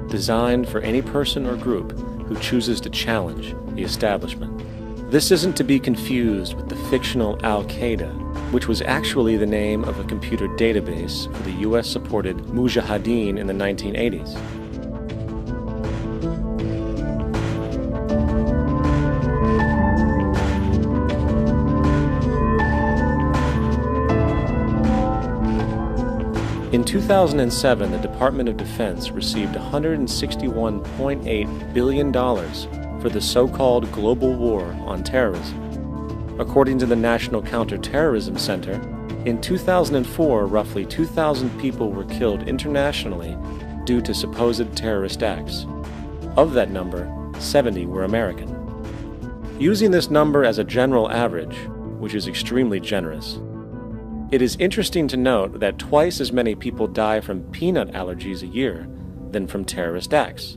S6: designed for any person or group who chooses to challenge the establishment. This isn't to be confused with the fictional Al-Qaeda, which was actually the name of a computer database for the US-supported Mujahideen in the 1980s. In 2007, the Department of Defense received $161.8 billion for the so-called global war on terrorism. According to the National Counterterrorism Center, in 2004, roughly 2,000 people were killed internationally due to supposed terrorist acts. Of that number, 70 were American. Using this number as a general average, which is extremely generous, it is interesting to note that twice as many people die from peanut allergies a year than from terrorist acts.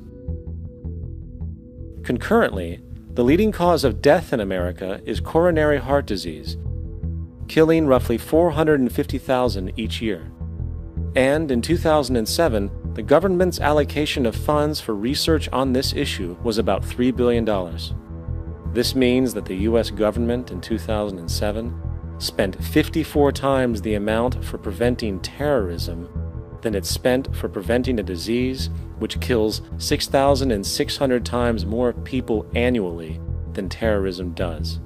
S6: Concurrently, the leading cause of death in America is coronary heart disease, killing roughly 450,000 each year. And in 2007, the government's allocation of funds for research on this issue was about $3 billion. This means that the U.S. government in 2007 spent 54 times the amount for preventing terrorism than it spent for preventing a disease which kills 6,600 times more people annually than terrorism does.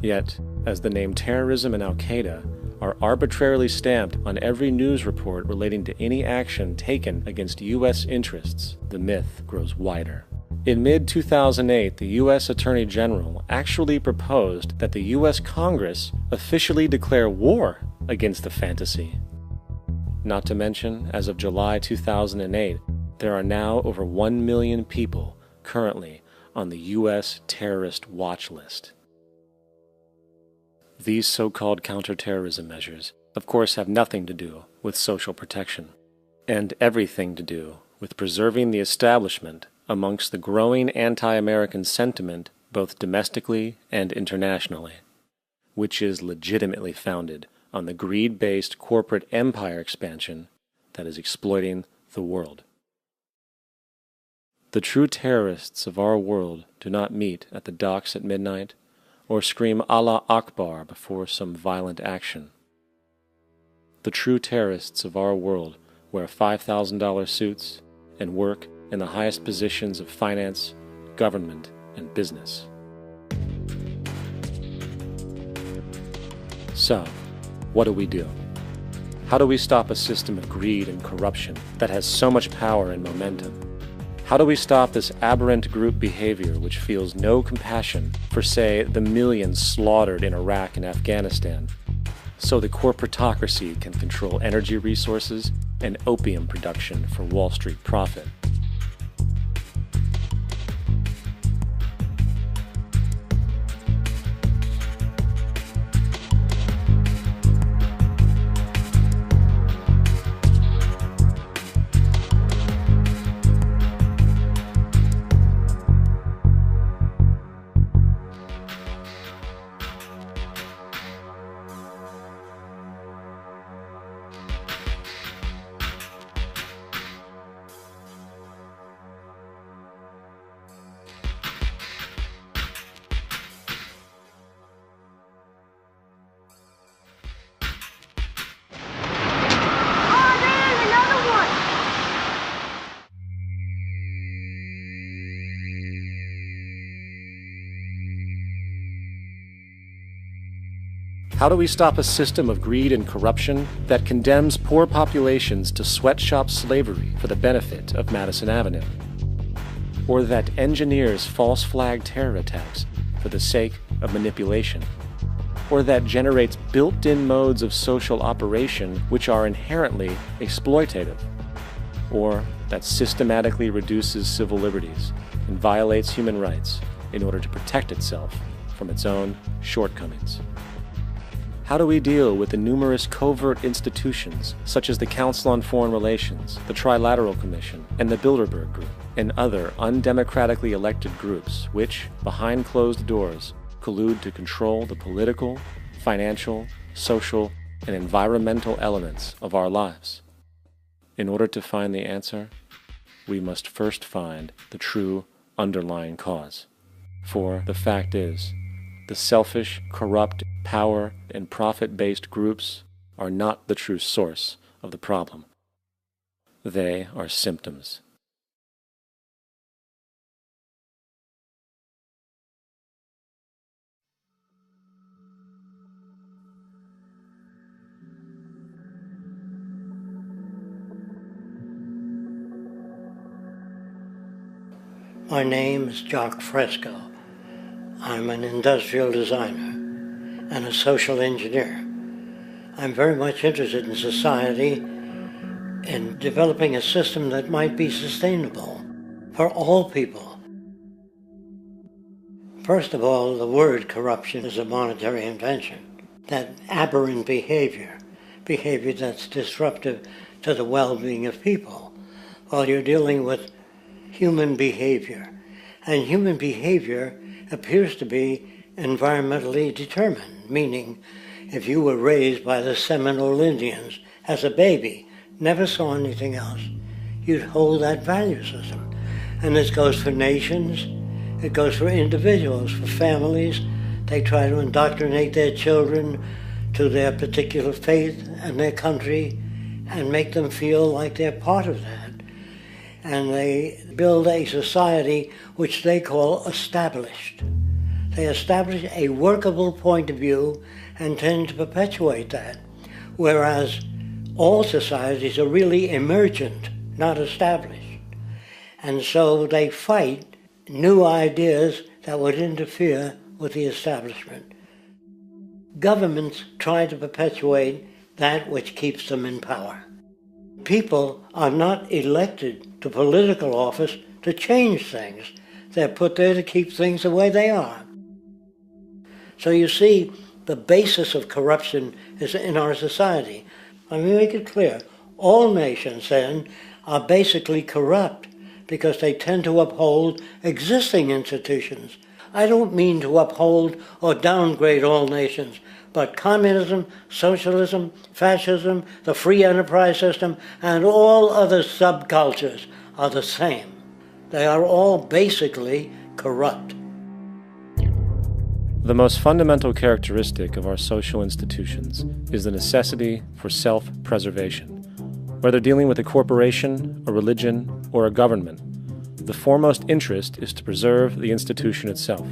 S6: Yet, as the name terrorism and Al-Qaeda are arbitrarily stamped on every news report relating to any action taken against U.S. interests, the myth grows wider. In mid-2008, the U.S. Attorney General actually proposed that the U.S. Congress officially declare war against the fantasy. Not to mention, as of July 2008, there are now over 1 million people currently on the U.S. terrorist watch list. These so-called counterterrorism measures, of course, have nothing to do with social protection, and everything to do with preserving the establishment amongst the growing anti-American sentiment both domestically and internationally, which is legitimately founded on the greed-based corporate empire expansion that is exploiting the world. The true terrorists of our world do not meet at the docks at midnight or scream Allah Akbar before some violent action. The true terrorists of our world wear $5,000 suits and work in the highest positions of finance, government, and business. So, what do? How do we stop a system of greed and corruption that has so much power and momentum? How do we stop this aberrant group behavior which feels no compassion for, say, the millions slaughtered in Iraq and Afghanistan, so the corporatocracy can control energy resources and opium production for Wall Street profit? How do we stop a system of greed and corruption that condemns poor populations to sweatshop slavery for the benefit of Madison Avenue? Or that engineers false flag terror attacks for the sake of manipulation? Or that generates built-in modes of social operation which are inherently exploitative? Or that systematically reduces civil liberties and violates human rights in order to protect itself from its own shortcomings? How do we deal with the numerous covert institutions, such as the Council on Foreign Relations, the Trilateral Commission, and the Bilderberg Group, and other undemocratically elected groups which, behind closed doors, collude to control the political, financial, social, and environmental elements of our lives? In order to find the answer, we must first find the true underlying cause. For the fact is, the selfish, corrupt, power, and profit-based groups are not the true source of the problem. They are symptoms.
S12: My name is Jock Fresco. I'm an industrial designer and a social engineer. I'm very much interested in society and developing a system that might be sustainable for all people. First of all, the word corruption is a monetary invention. That aberrant behavior that's disruptive to the well-being of people, Well, you're dealing with human behavior. And human behavior appears to be environmentally determined, meaning if you were raised by the Seminole Indians as a baby, never saw anything else, you'd hold that value system. And this goes for nations, it goes for individuals, for families. They try to indoctrinate their children to their particular faith and their country and make them feel like they're part of that. And they build a society which they call established. They establish a workable point of view and tend to perpetuate that, whereas all societies are really emergent, not established. And so they fight new ideas that would interfere with the establishment. Governments try to perpetuate that which keeps them in power. People are not elected to political office to change things. They're put there to keep things the way they are. So you see, the basis of corruption is in our society. Let me make it clear. All nations, then, are basically corrupt because they tend to uphold existing institutions. I don't mean to uphold or downgrade all nations, but communism, socialism, fascism, the free enterprise system, and all other subcultures are the same. They are all basically corrupt.
S6: The most fundamental characteristic of our social institutions is the necessity for self-preservation. Whether dealing with a corporation, a religion, or a government, the foremost interest is to preserve the institution itself.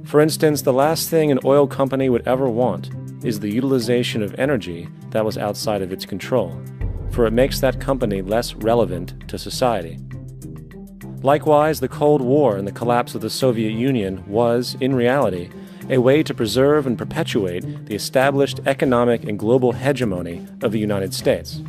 S6: For instance, the last thing an oil company would ever want is the utilization of energy that was outside of its control, for it makes that company less relevant to society. Likewise, the Cold War and the collapse of the Soviet Union was, in reality, a way to preserve and perpetuate the established economic and global hegemony of the United States.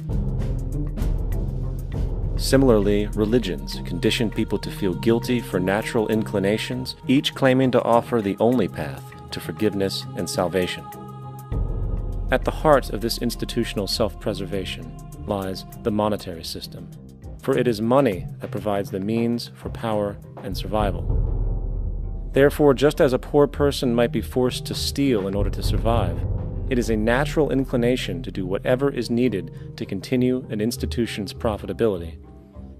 S6: Similarly, religions condition people to feel guilty for natural inclinations, each claiming to offer the only path to forgiveness and salvation. At the heart of this institutional self-preservation lies the monetary system, for it is money that provides the means for power and survival. Therefore, just as a poor person might be forced to steal in order to survive, it is a natural inclination to do whatever is needed to continue an institution's profitability.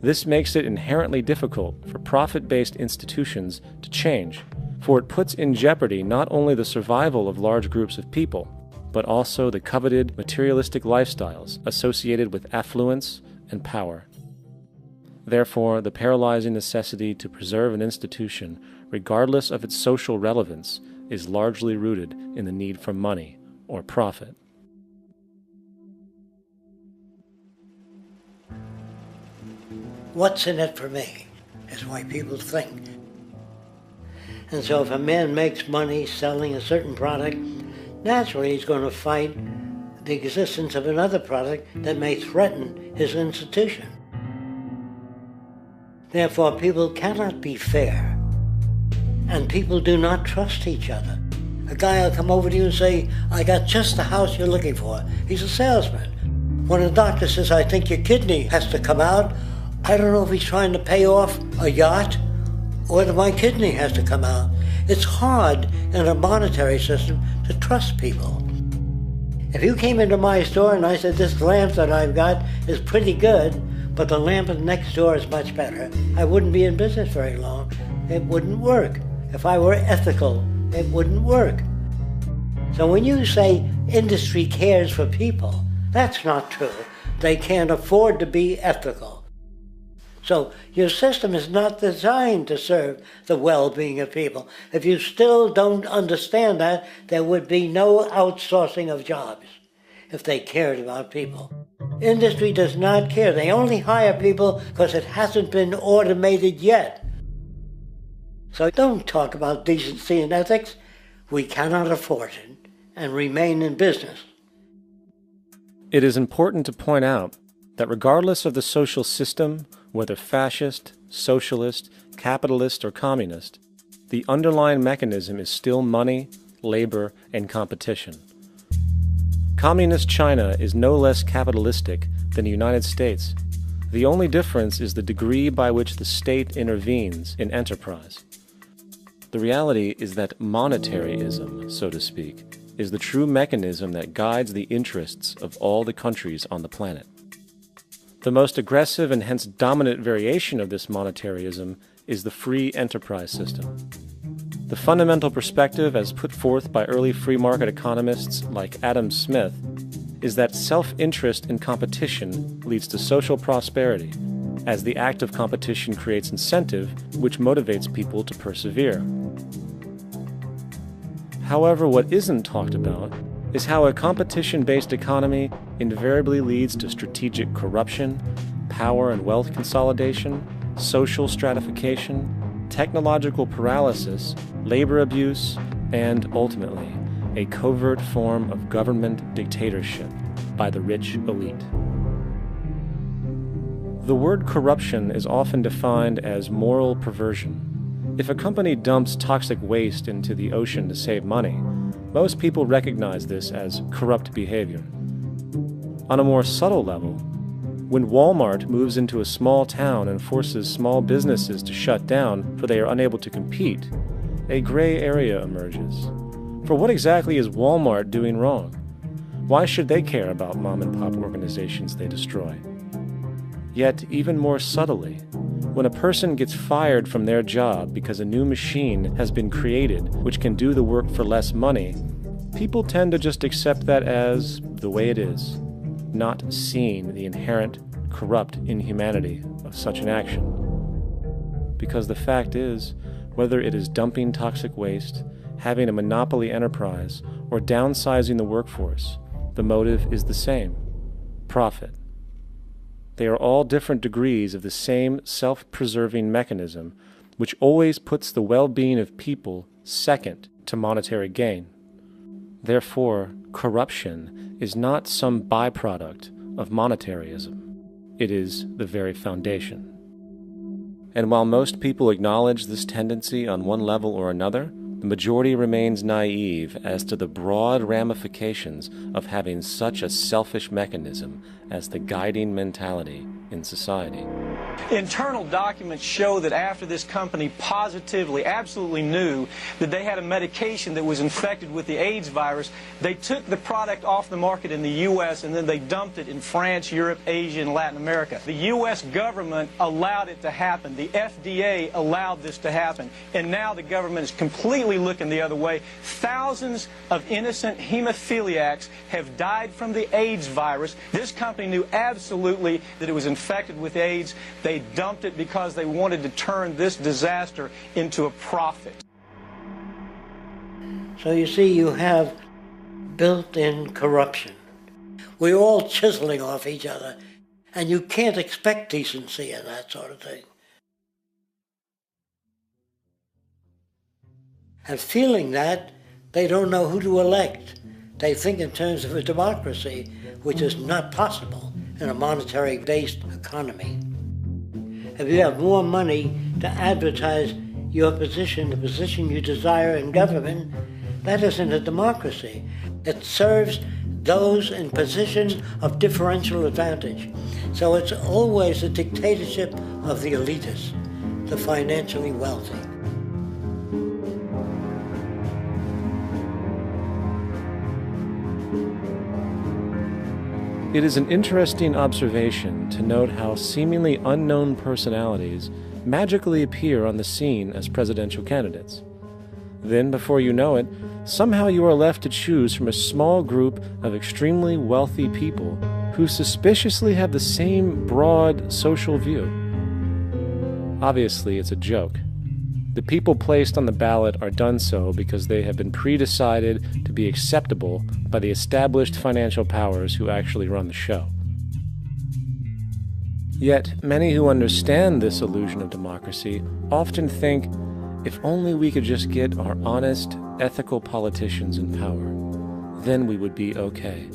S6: This makes it inherently difficult for profit-based institutions to change, for it puts in jeopardy not only the survival of large groups of people, but also the coveted materialistic lifestyles associated with affluence and power. Therefore, the paralyzing necessity to preserve an institution, regardless of its social relevance, is largely rooted in the need for money or profit.
S12: What's in it for me is why people think. And so if a man makes money selling a certain product, naturally he's going to fight the existence of another product that may threaten his institution. Therefore, people cannot be fair, and people do not trust each other. A guy will come over to you and say, I got just the house you're looking for. He's a salesman. When a doctor says, I think your kidney has to come out, I don't know if he's trying to pay off a yacht or whether my kidney has to come out. It's hard in a monetary system to trust people. If you came into my store and I said, this lamp that I've got is pretty good, but the lamp next door is much better, I wouldn't be in business very long. It wouldn't work. If I were ethical, it wouldn't work. So when you say industry cares for people, that's not true. They can't afford to be ethical. So your system is not designed to serve the well-being of people. If you still don't understand that, there would be no outsourcing of jobs if they cared about people. Industry does not care. They only hire people because it hasn't been automated yet. So don't talk about decency and ethics. We cannot afford it and remain in business.
S6: It is important to point out that regardless of the social system, whether fascist, socialist, capitalist, or communist, the underlying mechanism is still money, labor, and competition. Communist China is no less capitalistic than the United States, The only difference is the degree by which the state intervenes in enterprise. The reality is that monetaryism, so to speak, is the true mechanism that guides the interests of all the countries on the planet. The most aggressive and hence dominant variation of this monetaryism is the free enterprise system. The fundamental perspective, as put forth by early free market economists like Adam Smith, is that self-interest in competition leads to social prosperity, as the act of competition creates incentive, which motivates people to persevere. However, what isn't talked about is how a competition-based economy invariably leads to strategic corruption, power and wealth consolidation, social stratification, technological paralysis, labor abuse, and, ultimately, a covert form of government dictatorship by the rich elite. The word corruption is often defined as moral perversion. If a company dumps toxic waste into the ocean to save money, most people recognize this as corrupt behavior. On a more subtle level, when Walmart moves into a small town and forces small businesses to shut down for they are unable to compete, a gray area emerges. For what exactly is Walmart doing wrong? Why should they care about mom-and-pop organizations they destroy? Yet, even more subtly, when a person gets fired from their job because a new machine has been created which can do the work for less money, people tend to just accept that as the way it is, not seeing the inherent, corrupt inhumanity of such an action. Because the fact is, whether it is dumping toxic waste, having a monopoly enterprise, or downsizing the workforce, the motive is the same: profit. They are all different degrees of the same self-preserving mechanism, which always puts the well-being of people second to monetary gain. Therefore, corruption is not some byproduct of monetaryism. It is the very foundation. And while most people acknowledge this tendency on one level or another, the majority remains naive as to the broad ramifications of having such a selfish mechanism as the guiding mentality in society.
S13: Internal documents show that after this company positively, absolutely knew that they had a medication that was infected with the AIDS virus, they took the product off the market in the U.S. and then they dumped it in France, Europe, Asia, and Latin America. The U.S. government allowed it to happen. The FDA allowed this to happen. And now the government is completely looking the other way. Thousands of innocent hemophiliacs have died from the AIDS virus. This company knew absolutely that it was infected with AIDS. They dumped it because they wanted to turn this disaster into a profit.
S12: So you see, you have built-in corruption. We're all chiseling off each other, and you can't expect decency in that sort of thing. And feeling that, they don't know who to elect. They think in terms of a democracy, which is not possible in a monetary-based economy. If you have more money to advertise your position, the position you desire in government, that isn't a democracy. It serves those in positions of differential advantage. So it's always a dictatorship of the elitists, the financially wealthy.
S6: It is an interesting observation to note how seemingly unknown personalities magically appear on the scene as presidential candidates. Then, before you know it, somehow you are left to choose from a small group of extremely wealthy people who suspiciously have the same broad social view. Obviously, it's a joke. The people placed on the ballot are done so because they have been pre-decided to be acceptable by the established financial powers who actually run the show. Yet, many who understand this illusion of democracy often think, if only we could just get our honest, ethical politicians in power, then we would be okay.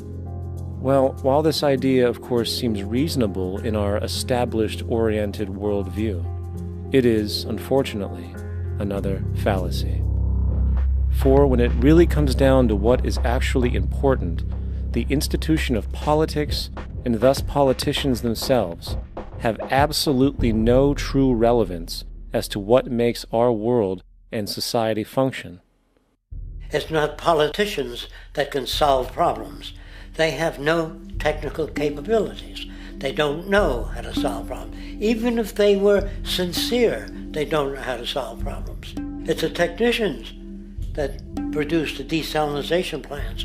S6: Well, while this idea, of course, seems reasonable in our established-oriented worldview, it is, unfortunately, another fallacy. For when it really comes down to what is actually important, the institution of politics, and thus politicians themselves, have absolutely no true relevance as to what makes our world and society function.
S12: It's not politicians that can solve problems. They have no technical capabilities. They don't know how to solve problems. Even if they were sincere, they don't know how to solve problems. It's the technicians that produce the desalination plants.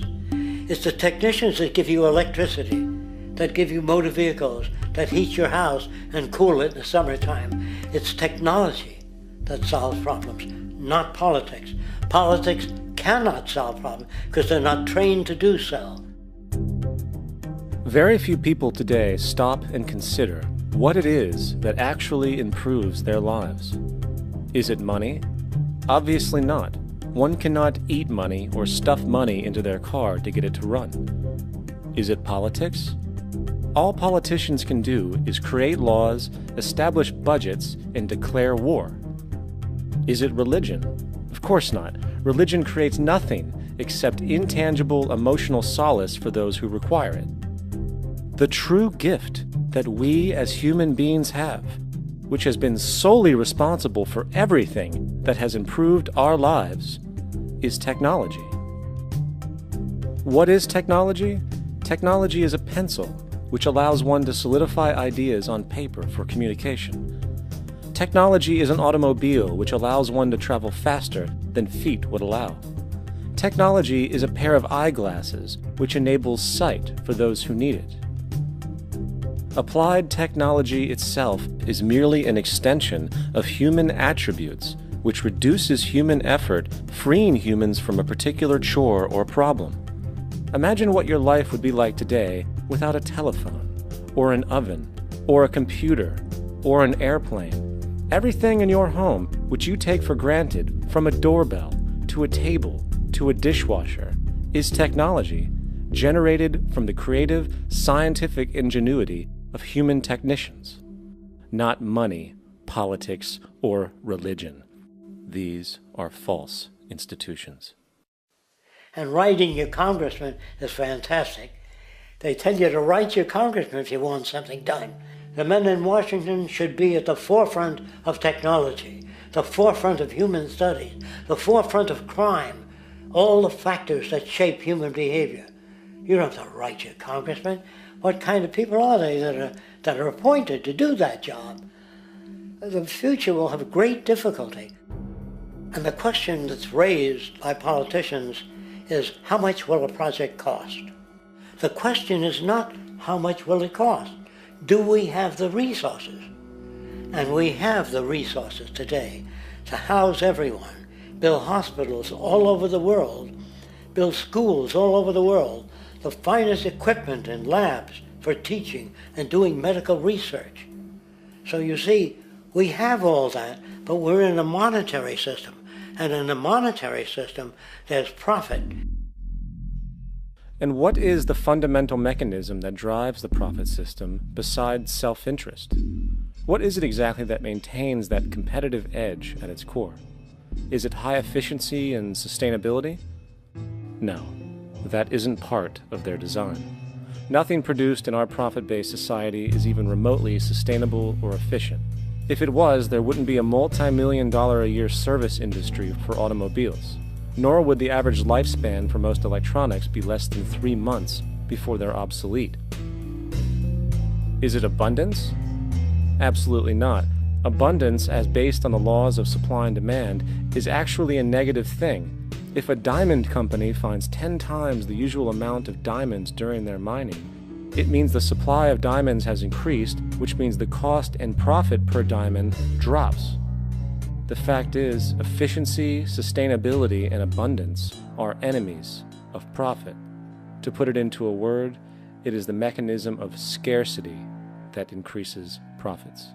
S12: It's the technicians that give you electricity, that give you motor vehicles, that heat your house and cool it in the summertime. It's technology that solves problems, not politics. Politics cannot solve problems because they're not trained to do so.
S6: Very few people today stop and consider what it is that actually improves their lives. Is it money? Obviously not. One cannot eat money or stuff money into their car to get it to run. Is it politics? All politicians can do is create laws, establish budgets, and declare war. Is it religion? Of course not. Religion creates nothing except intangible emotional solace for those who require it. The true gift that we as human beings have, which has been solely responsible for everything that has improved our lives, is technology. What is technology? Technology is a pencil which allows one to solidify ideas on paper for communication. Technology is an automobile which allows one to travel faster than feet would allow. Technology is a pair of eyeglasses which enables sight for those who need it. Applied technology itself is merely an extension of human attributes which reduces human effort, freeing humans from a particular chore or problem. Imagine what your life would be like today without a telephone, or an oven, or a computer, or an airplane. Everything in your home, which you take for granted, from a doorbell, to a table, to a dishwasher, is technology generated from the creative, scientific ingenuity of human technicians, not money, politics, or religion. These are false institutions.
S12: And writing your congressman is fantastic. They tell you to write your congressman if you want something done. The men in Washington should be at the forefront of technology, the forefront of human studies, the forefront of crime, all the factors that shape human behavior. You don't have to write your congressman. What kind of people are they that are appointed to do that job? The future will have great difficulty. And the question that's raised by politicians is, how much will a project cost? The question is not how much will it cost. Do we have the resources? And we have the resources today to house everyone, build hospitals all over the world, build schools all over the world, the finest equipment and labs for teaching and doing medical research. So you see, we have all that, but we're in a monetary system. And in a monetary system, there's profit.
S6: And what is the fundamental mechanism that drives the profit system besides self-interest? What is it exactly that maintains that competitive edge at its core? Is it high efficiency and sustainability? No, that isn't part of their design. Nothing produced in our profit-based society is even remotely sustainable or efficient. If it was, there wouldn't be a multi-million-dollar-a-year service industry for automobiles, nor would the average lifespan for most electronics be less than 3 months before they're obsolete. Is it abundance? Absolutely not. Abundance, as based on the laws of supply and demand, is actually a negative thing. If a diamond company finds 10 times the usual amount of diamonds during their mining, it means the supply of diamonds has increased, which means the cost and profit per diamond drops. The fact is, efficiency, sustainability, and abundance are enemies of profit. To put it into a word, it is the mechanism of scarcity that increases profits.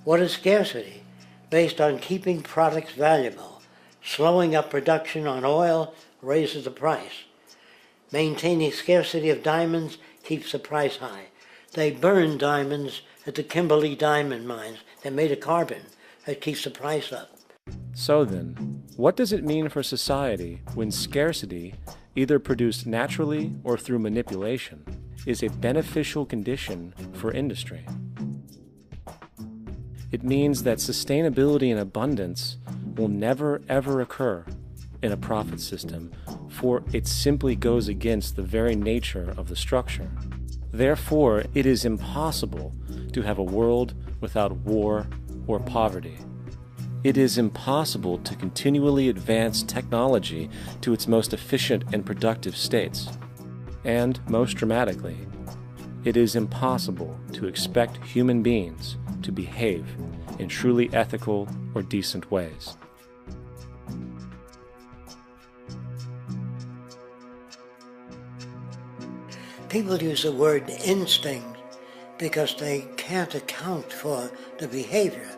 S12: What is scarcity? Based on keeping products valuable. Slowing up production on oil raises the price. Maintaining scarcity of diamonds keeps the price high. They burn diamonds at the Kimberley diamond mines. They made a carbon that keeps the price up.
S6: So then, what does it mean for society when scarcity, either produced naturally or through manipulation, is a beneficial condition for industry. It means that sustainability and abundance will never ever occur in a profit system, for it simply goes against the very nature of the structure. Therefore, it is impossible to have a world without war or poverty. It is impossible to continually advance technology to its most efficient and productive states. And, most dramatically, it is impossible to expect human beings to behave in truly ethical or decent ways.
S12: People use the word instinct because they can't account for the behavior.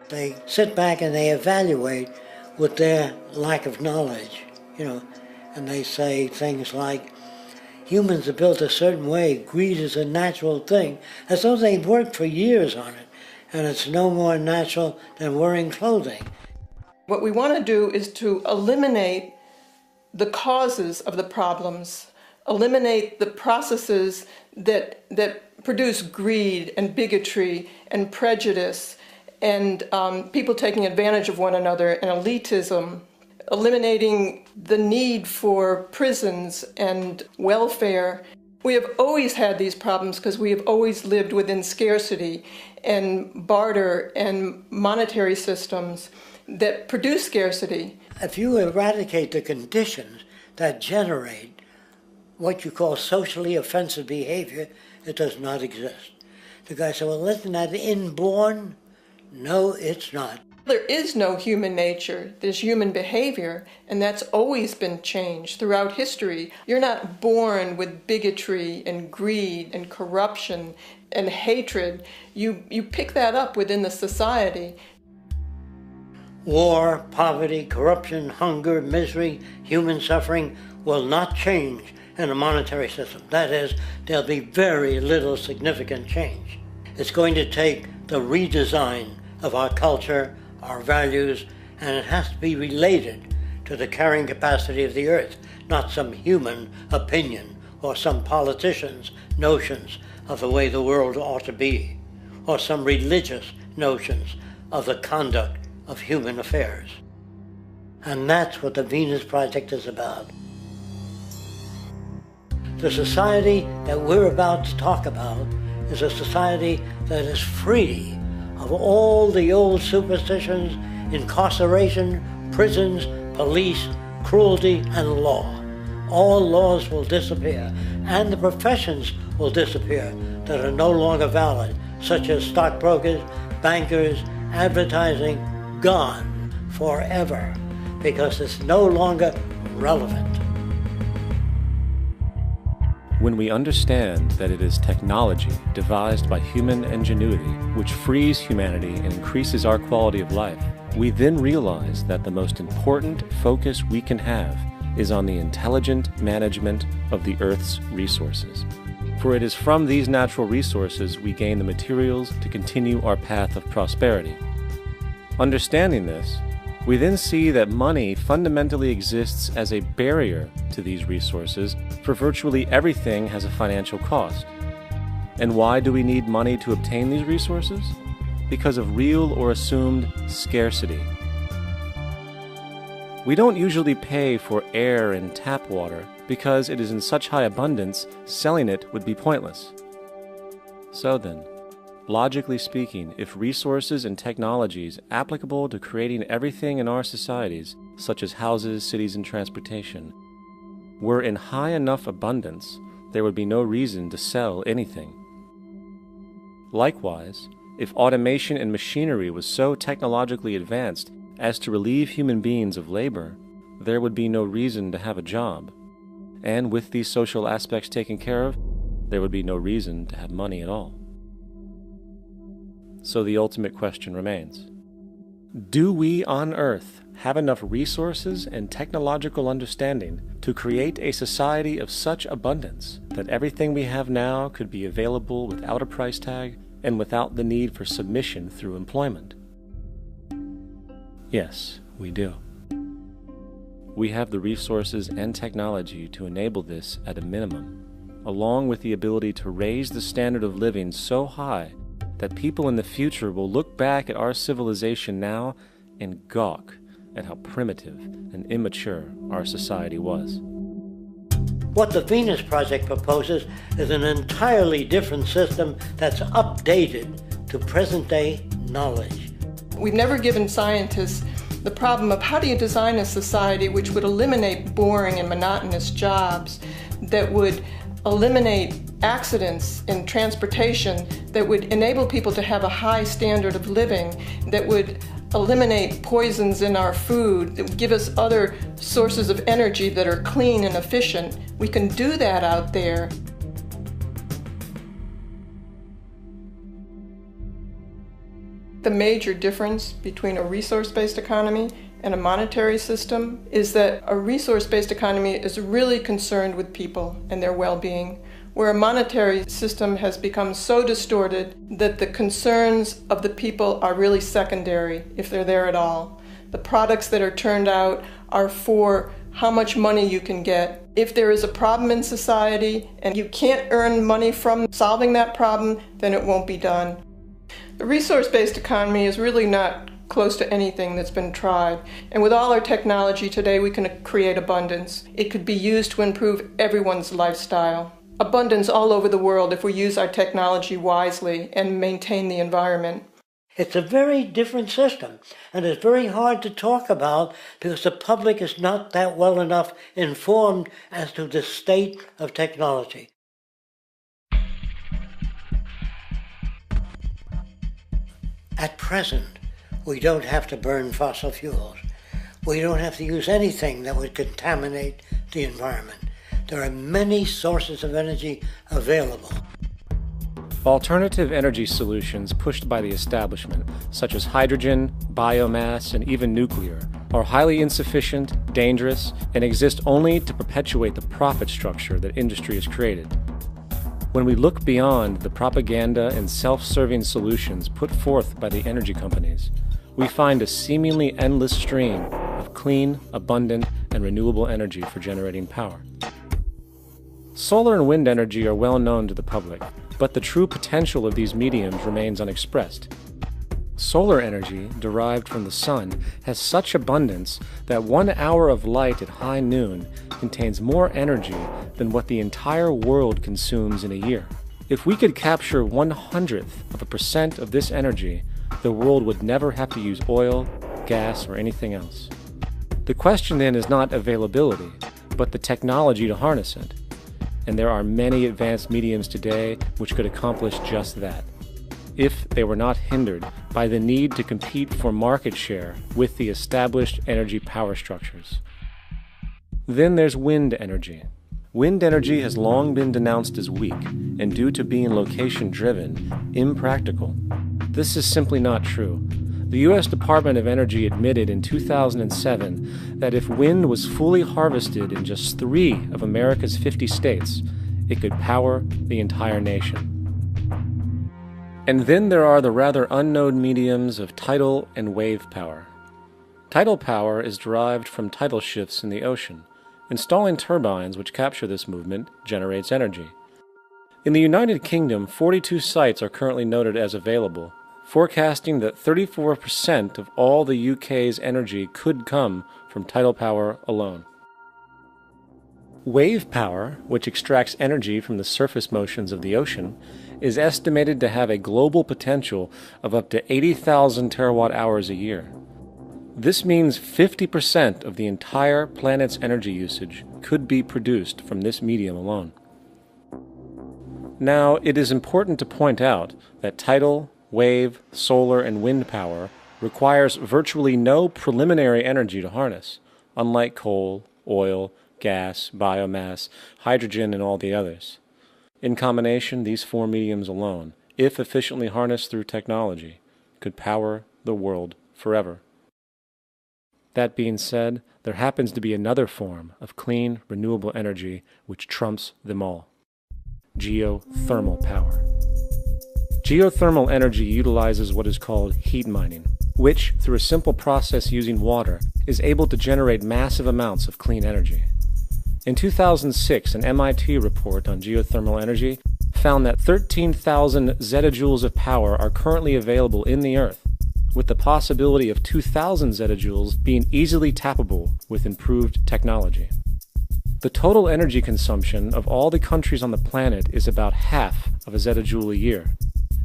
S12: They sit back and they evaluate with their lack of knowledge, and they say things like, humans are built a certain way, greed is a natural thing, as though they've worked for years on it, and it's no more natural than wearing clothing.
S14: What we want to do is to eliminate the causes of the problems, eliminate the processes that produce greed and bigotry and prejudice and people taking advantage of one another and elitism, eliminating the need for prisons and welfare. We have always had these problems because we have always lived within scarcity and barter and monetary systems that produce scarcity.
S12: If you eradicate the conditions that generate what you call socially offensive behavior, it does not exist. The guy said, well, isn't that inborn? No, it's not.
S14: There is no human nature, there's human behavior, and that's always been changed throughout history. You're not born with bigotry and greed and corruption and hatred. You pick that up within the society.
S12: War, poverty, corruption, hunger, misery, human suffering will not change in a monetary system. That is, there'll be very little significant change. It's going to take the redesign of our culture, our values, and it has to be related to the carrying capacity of the earth, not some human opinion or some politician's notions of the way the world ought to be, or some religious notions of the conduct of human affairs. And that's what the Venus Project is about. The society that we're about to talk about is a society that is free of all the old superstitions, incarceration, prisons, police, cruelty, and law. All laws will disappear, and the professions will disappear that are no longer valid, such as stockbrokers, bankers, advertising, gone forever, because it's no longer relevant.
S6: When we understand that it is technology devised by human ingenuity which frees humanity and increases our quality of life, we then realize that the most important focus we can have is on the intelligent management of the Earth's resources. For it is from these natural resources we gain the materials to continue our path of prosperity. Understanding this, we then see that money fundamentally exists as a barrier to these resources, for virtually everything has a financial cost. And why do we need money to obtain these resources? Because of real or assumed scarcity. We don't usually pay for air and tap water because it is in such high abundance, selling it would be pointless. So then, logically speaking, if resources and technologies applicable to creating everything in our societies, such as houses, cities, and transportation, were in high enough abundance, there would be no reason to sell anything. Likewise, if automation and machinery was so technologically advanced as to relieve human beings of labor, there would be no reason to have a job. And with these social aspects taken care of, there would be no reason to have money at all. So the ultimate question remains: do we on Earth have enough resources and technological understanding to create a society of such abundance that everything we have now could be available without a price tag and without the need for submission through employment? Yes, we do. We have the resources and technology to enable this at a minimum, along with the ability to raise the standard of living so high that people in the future will look back at our civilization now and gawk at how primitive and immature our society was.
S12: What the Venus Project proposes is an entirely different system that's updated to present-day knowledge.
S14: We've never given scientists the problem of how do you design a society which would eliminate boring and monotonous jobs, that would eliminate accidents in transportation, that would enable people to have a high standard of living, that would eliminate poisons in our food, that would give us other sources of energy that are clean and efficient. We can do that out there. The major difference between a resource-based economy and a monetary system is that a resource-based economy is really concerned with people and their well-being, where a monetary system has become so distorted that the concerns of the people are really secondary, if they're there at all. The products that are turned out are for how much money you can get. If there is a problem in society and you can't earn money from solving that problem, then it won't be done. The resource-based economy is really not close to anything that's been tried. And with all our technology today, we can create abundance. It could be used to improve everyone's lifestyle. Abundance all over the world if we use our technology wisely and maintain the environment.
S12: It's a very different system, and it's very hard to talk about because the public is not that well enough informed as to the state of technology. At present, we don't have to burn fossil fuels. We don't have to use anything that would contaminate the environment. There are many sources of energy available.
S6: Alternative energy solutions pushed by the establishment, such as hydrogen, biomass, and even nuclear, are highly insufficient, dangerous, and exist only to perpetuate the profit structure that industry has created. When we look beyond the propaganda and self-serving solutions put forth by the energy companies, we find a seemingly endless stream of clean, abundant, and renewable energy for generating power. Solar and wind energy are well known to the public, but the true potential of these mediums remains unexpressed. Solar energy, derived from the sun, has such abundance that 1 hour of light at high noon contains more energy than what the entire world consumes in a year. If we could capture 0.01% of this energy, the world would never have to use oil, gas, or anything else. The question then is not availability, but the technology to harness it. And there are many advanced mediums today which could accomplish just that, if they were not hindered by the need to compete for market share with the established energy power structures. Then there's wind energy. Wind energy has long been denounced as weak, and due to being location-driven, impractical. This is simply not true. The U.S. Department of Energy admitted in 2007 that if wind was fully harvested in just 3 of America's 50 states, it could power the entire nation. And then there are the rather unknown mediums of tidal and wave power. Tidal power is derived from tidal shifts in the ocean. Installing turbines which capture this movement generates energy. In the United Kingdom, 42 sites are currently noted as available, forecasting that 34% of all the UK's energy could come from tidal power alone. Wave power, which extracts energy from the surface motions of the ocean, is estimated to have a global potential of up to 80,000 terawatt-hours a year. This means 50% of the entire planet's energy usage could be produced from this medium alone. Now, it is important to point out that tidal, wave, solar, and wind power requires virtually no preliminary energy to harness, unlike coal, oil, gas, biomass, hydrogen, and all the others. In combination, these 4 mediums alone, if efficiently harnessed through technology, could power the world forever. That being said, there happens to be another form of clean, renewable energy which trumps them all: geothermal power. Geothermal energy utilizes what is called heat mining, which, through a simple process using water, is able to generate massive amounts of clean energy. In 2006, an MIT report on geothermal energy found that 13,000 zettajoules of power are currently available in the Earth, with the possibility of 2,000 zettajoules being easily tappable with improved technology. The total energy consumption of all the countries on the planet is about half of a zettajoule a year.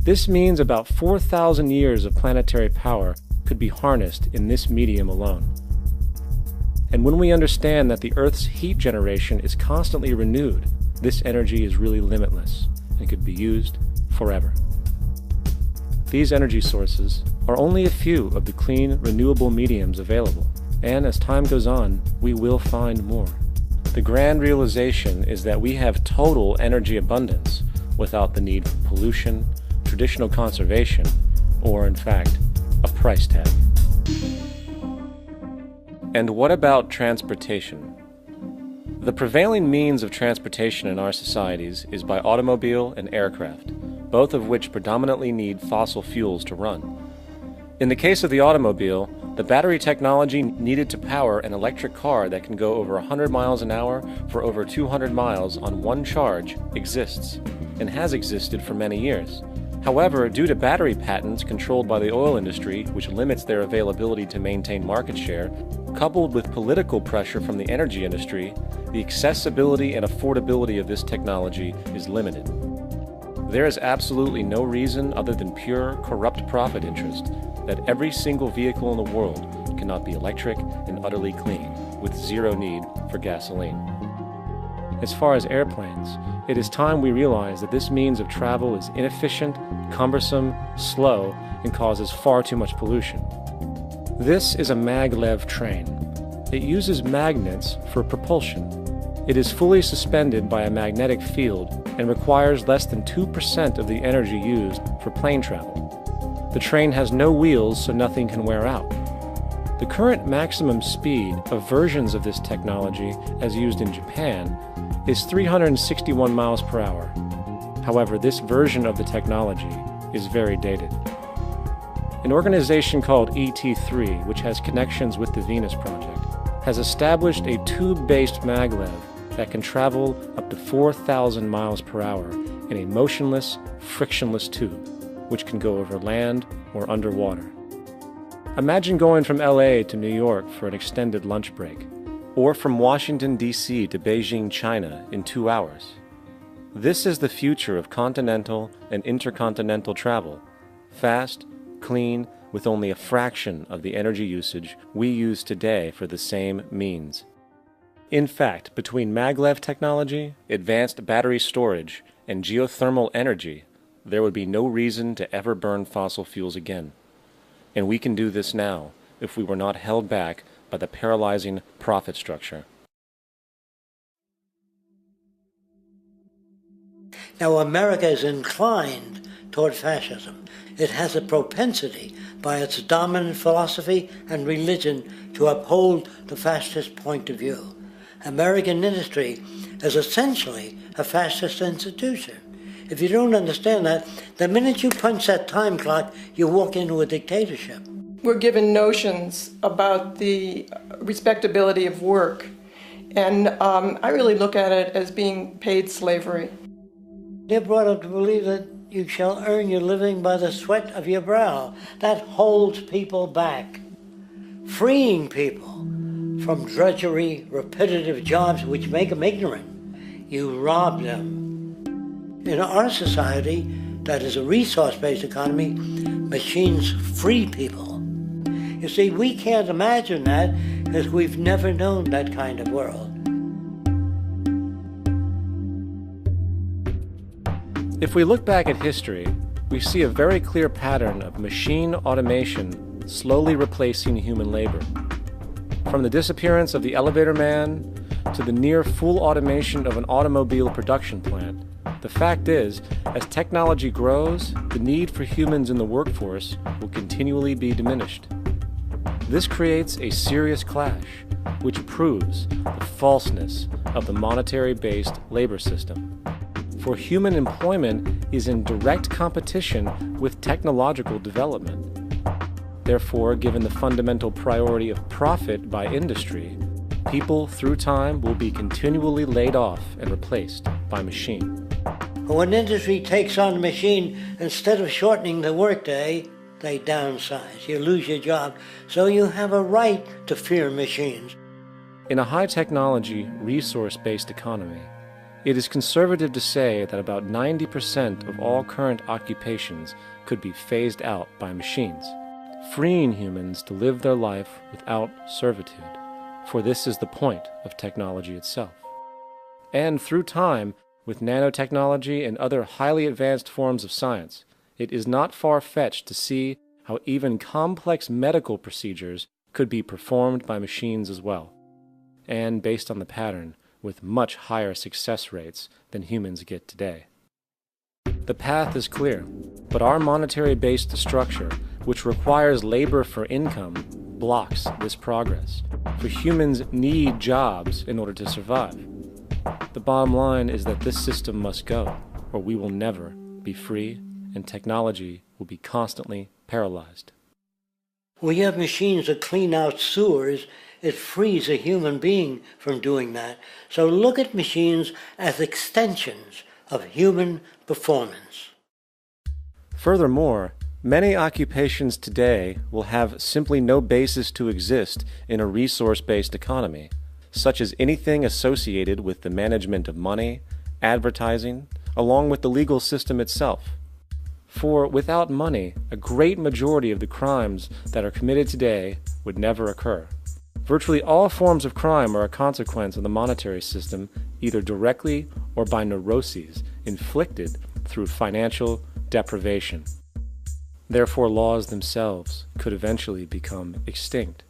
S6: This means about 4,000 years of planetary power could be harnessed in this medium alone. And when we understand that the Earth's heat generation is constantly renewed, this energy is really limitless and could be used forever. These energy sources are only a few of the clean, renewable mediums available, and as time goes on, we will find more. The grand realization is that we have total energy abundance without the need for pollution, traditional conservation, or, in fact, a price tag. And what about transportation? The prevailing means of transportation in our societies is by automobile and aircraft, both of which predominantly need fossil fuels to run. In the case of the automobile, the battery technology needed to power an electric car that can go over 100 miles an hour for over 200 miles on one charge exists, and has existed for many years. However, due to battery patents controlled by the oil industry, which limits their availability to maintain market share, coupled with political pressure from the energy industry, the accessibility and affordability of this technology is limited. There is absolutely no reason other than pure, corrupt profit interest that every single vehicle in the world cannot be electric and utterly clean, with zero need for gasoline. As far as airplanes, it is time we realize that this means of travel is inefficient, cumbersome, slow, and causes far too much pollution. This is a maglev train. It uses magnets for propulsion. It is fully suspended by a magnetic field and requires less than 2% of the energy used for plane travel. The train has no wheels, so nothing can wear out. The current maximum speed of versions of this technology, as used in Japan, is 361 miles per hour. However, this version of the technology is very dated. An organization called ET3, which has connections with the Venus Project, has established a tube-based maglev that can travel up to 4,000 miles per hour in a motionless, frictionless tube, which can go over land or underwater. Imagine going from LA to New York for an extended lunch break, or from Washington, D.C. to Beijing, China in 2 hours. This is the future of continental and intercontinental travel, fast, clean, with only a fraction of the energy usage we use today for the same means. In fact, between maglev technology, advanced battery storage, and geothermal energy, there would be no reason to ever burn fossil fuels again. And we can do this now if we were not held back by the paralyzing profit structure.
S12: Now, America is inclined toward fascism. It has a propensity by its dominant philosophy and religion to uphold the fascist point of view. American industry is essentially a fascist institution. If you don't understand that, the minute you punch that time clock, you walk into a dictatorship.
S14: We're given notions about the respectability of work, and I really look at it as being paid slavery.
S12: They're brought up to believe that you shall earn your living by the sweat of your brow. That holds people back, freeing people from drudgery, repetitive jobs which make them ignorant. You rob them. In our society, that is a resource-based economy, machines free people. You see, we can't imagine that because we've never known that kind of world.
S6: If we look back at history, we see a very clear pattern of machine automation slowly replacing human labor. From the disappearance of the elevator man to the near full automation of an automobile production plant, the fact is, as technology grows, the need for humans in the workforce will continually be diminished. This creates a serious clash, which proves the falseness of the monetary-based labor system. For human employment is in direct competition with technological development. Therefore, given the fundamental priority of profit by industry, People, through time, will be continually laid off and replaced by machine.
S12: When industry takes on a machine, instead of shortening the workday, they downsize. You lose your job. So you have a right to fear machines.
S6: In a high-technology, resource-based economy, it is conservative to say that about 90% of all current occupations could be phased out by machines, freeing humans to live their life without servitude, for this is the point of technology itself. And through time, with nanotechnology and other highly advanced forms of science, it is not far-fetched to see how even complex medical procedures could be performed by machines as well, and based on the pattern, with much higher success rates than humans get today. The path is clear, but our monetary-based structure, which requires labor for income, blocks this progress, for humans need jobs in order to survive. The bottom line is that this system must go, or we will never be free, and technology will be constantly paralyzed.
S12: We have machines that clean out sewers. It frees a human being from doing that. So look at machines as extensions of human performance.
S6: Furthermore, many occupations today will have simply no basis to exist in a resource-based economy, such as anything associated with the management of money, advertising, along with the legal system itself. For without money, a great majority of the crimes that are committed today would never occur. Virtually all forms of crime are a consequence of the monetary system, either directly or by neuroses inflicted through financial deprivation. Therefore, laws themselves could eventually become extinct.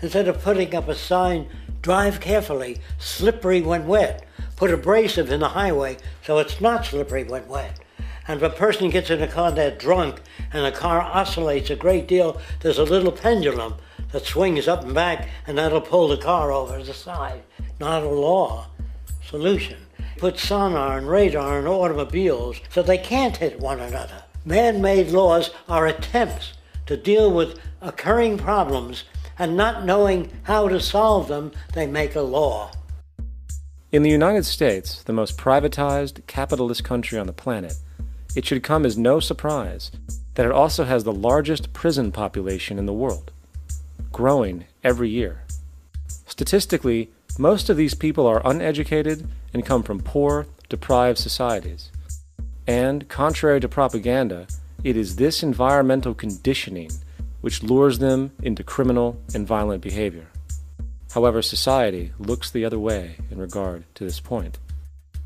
S12: Instead of putting up a sign, drive carefully, slippery when wet, put abrasive in the highway so it's not slippery when wet. And if a person gets in a car that's drunk and the car oscillates a great deal, there's a little pendulum that swings up and back, and that'll pull the car over to the side. Not a law solution. Put sonar and radar in automobiles so they can't hit one another. Man-made laws are attempts to deal with occurring problems, and not knowing how to solve them, they make a law.
S6: In the United States, the most privatized, capitalist country on the planet, it should come as no surprise that it also has the largest prison population in the world, growing every year. Statistically, most of these people are uneducated and come from poor, deprived societies. And, contrary to propaganda, it is this environmental conditioning which lures them into criminal and violent behavior. However, society looks the other way in regard to this point.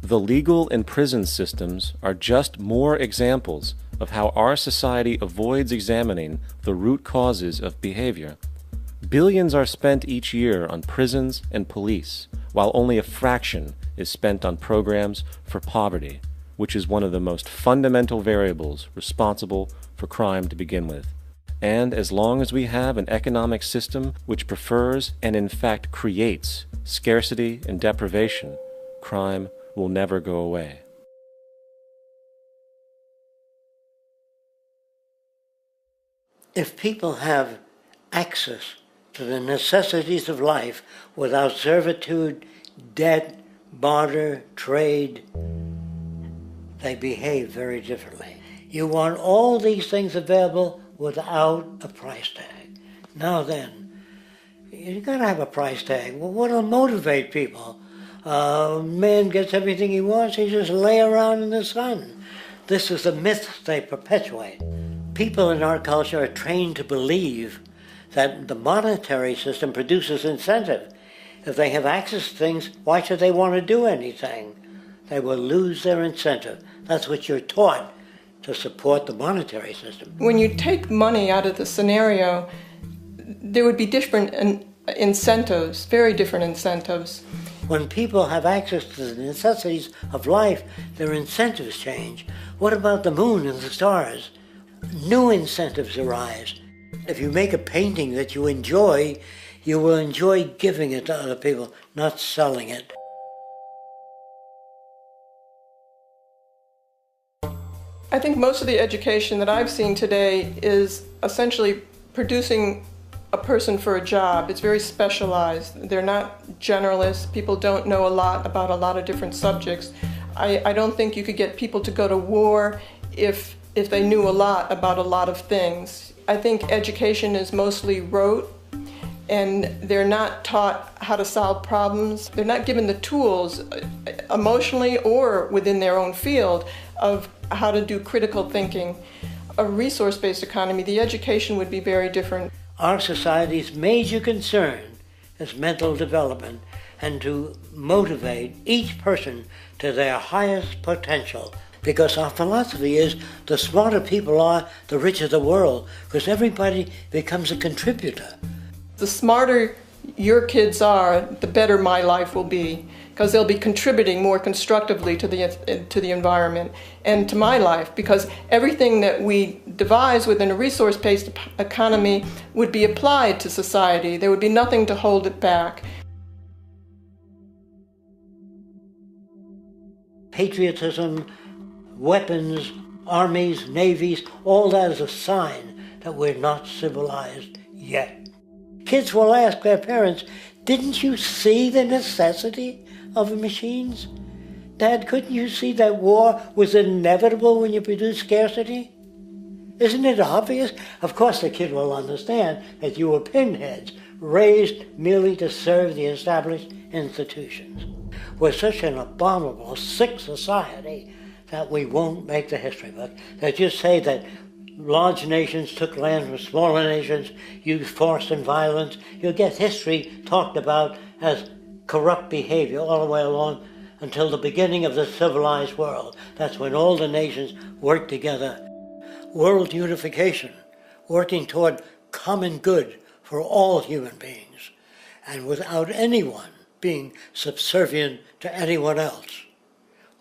S6: The legal and prison systems are just more examples of how our society avoids examining the root causes of behavior. Billions are spent each year on prisons and police, while only a fraction is spent on programs for poverty, which is one of the most fundamental variables responsible for crime to begin with. And as long as we have an economic system which prefers and in fact creates scarcity and deprivation, crime will never go away.
S12: If people have access to the necessities of life without servitude, debt, barter, trade, they behave very differently. You want all these things available without a price tag. Now then, you gotta have a price tag. Well, what'll motivate people? Man gets everything he wants, he just lay around in the sun. This is the myth they perpetuate. People in our culture are trained to believe that the monetary system produces incentive. If they have access to things, why should they want to do anything? They will lose their incentive. That's what you're taught to support the monetary system.
S14: When you take money out of the scenario, there would be different incentives, very different incentives.
S12: When people have access to the necessities of life, their incentives change. What about the moon and the stars? New incentives arise. If you make a painting that you enjoy, you will enjoy giving it to other people, not selling it.
S14: I think most of the education that I've seen today is essentially producing a person for a job. It's very specialized. They're not generalists. People don't know a lot about a lot of different subjects. I don't think you could get people to go to war if they knew a lot about a lot of things. I think education is mostly rote, and they're not taught how to solve problems. They're not given the tools, emotionally or within their own field, of how to do critical thinking. A resource-based economy, the education would be very different.
S12: Our society's major concern is mental development and to motivate each person to their highest potential. Because our philosophy is the smarter people are, the richer the world, because everybody becomes a contributor.
S14: The smarter your kids are, the better my life will be, because they'll be contributing more constructively to the environment and to my life, because everything that we devise within a resource-based economy would be applied to society. There would be nothing to hold it back.
S12: Patriotism, weapons, armies, navies, all that is a sign that we're not civilized yet. Kids will ask their parents, didn't you see the necessity of the machines? Dad, couldn't you see that war was inevitable when you produce scarcity? Isn't it obvious? Of course the kid will understand that you were pinheads, raised merely to serve the established institutions. We're such an abominable, sick society that we won't make the history book. They just say that large nations took land from smaller nations, used force and violence. You'll get history talked about as corrupt behavior all the way along until the beginning of the civilized world. That's when all the nations work together. World unification, working toward common good for all human beings, and without anyone being subservient to anyone else.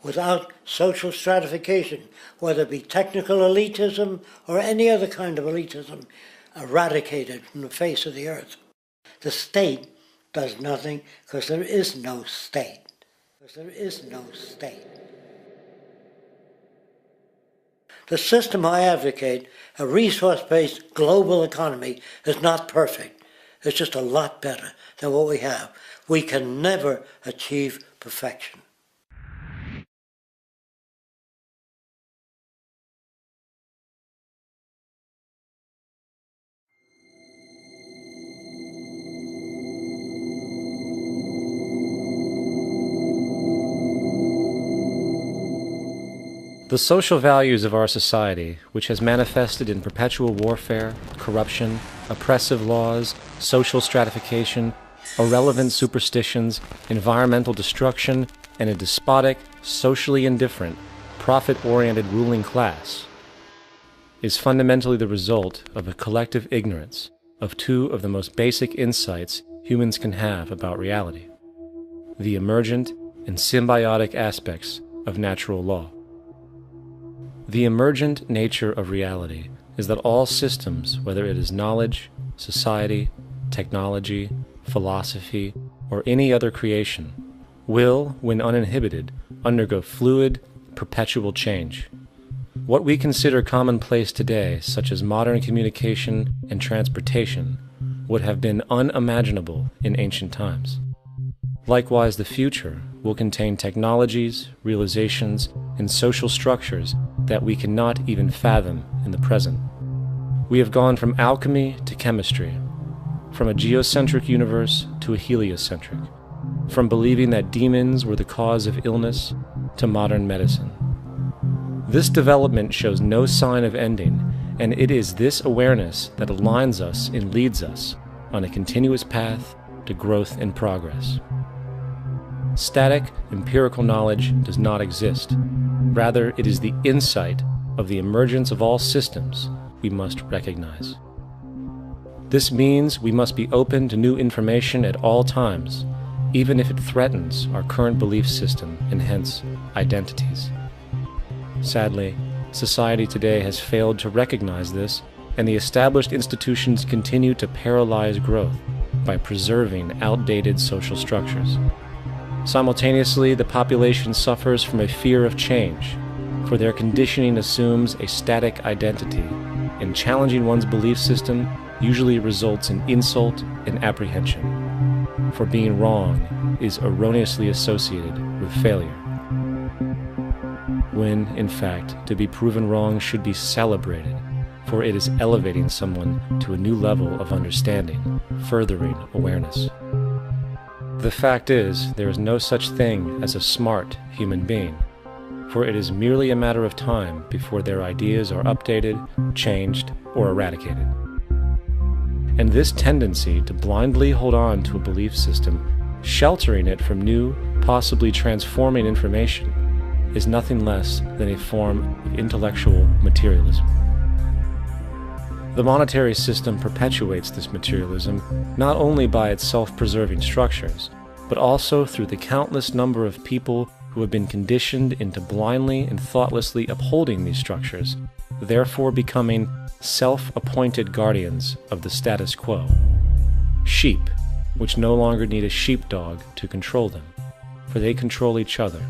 S12: Without social stratification, whether it be technical elitism or any other kind of elitism, eradicated from the face of the earth. The state does nothing because there is no state. Because there is no state. The system I advocate, a resource-based global economy, is not perfect. It's just a lot better than what we have. We can never achieve perfection.
S6: The social values of our society, which has manifested in perpetual warfare, corruption, oppressive laws, social stratification, irrelevant superstitions, environmental destruction, and a despotic, socially indifferent, profit-oriented ruling class, is fundamentally the result of a collective ignorance of two of the most basic insights humans can have about reality: the emergent and symbiotic aspects of natural law. The emergent nature of reality is that all systems, whether it is knowledge, society, technology, philosophy, or any other creation, will, when uninhibited, undergo fluid, perpetual change. What we consider commonplace today, such as modern communication and transportation, would have been unimaginable in ancient times. Likewise, the future will contain technologies, realizations, and social structures that we cannot even fathom in the present. We have gone from alchemy to chemistry, from a geocentric universe to a heliocentric, from believing that demons were the cause of illness to modern medicine. This development shows no sign of ending, and it is this awareness that aligns us and leads us on a continuous path to growth and progress. Static, empirical knowledge does not exist. Rather, it is the insight of the emergence of all systems we must recognize. This means we must be open to new information at all times, even if it threatens our current belief system and hence identities. Sadly, society today has failed to recognize this, and the established institutions continue to paralyze growth by preserving outdated social structures. Simultaneously, the population suffers from a fear of change, for their conditioning assumes a static identity, and challenging one's belief system usually results in insult and apprehension, for being wrong is erroneously associated with failure, when, in fact, to be proven wrong should be celebrated, for it is elevating someone to a new level of understanding, furthering awareness. The fact is, there is no such thing as a smart human being, for it is merely a matter of time before their ideas are updated, changed, or eradicated. And this tendency to blindly hold on to a belief system, sheltering it from new, possibly transforming information, is nothing less than a form of intellectual materialism. The monetary system perpetuates this materialism not only by its self-preserving structures, but also through the countless number of people who have been conditioned into blindly and thoughtlessly upholding these structures, therefore becoming self-appointed guardians of the status quo. Sheep, which no longer need a sheepdog to control them, for they control each other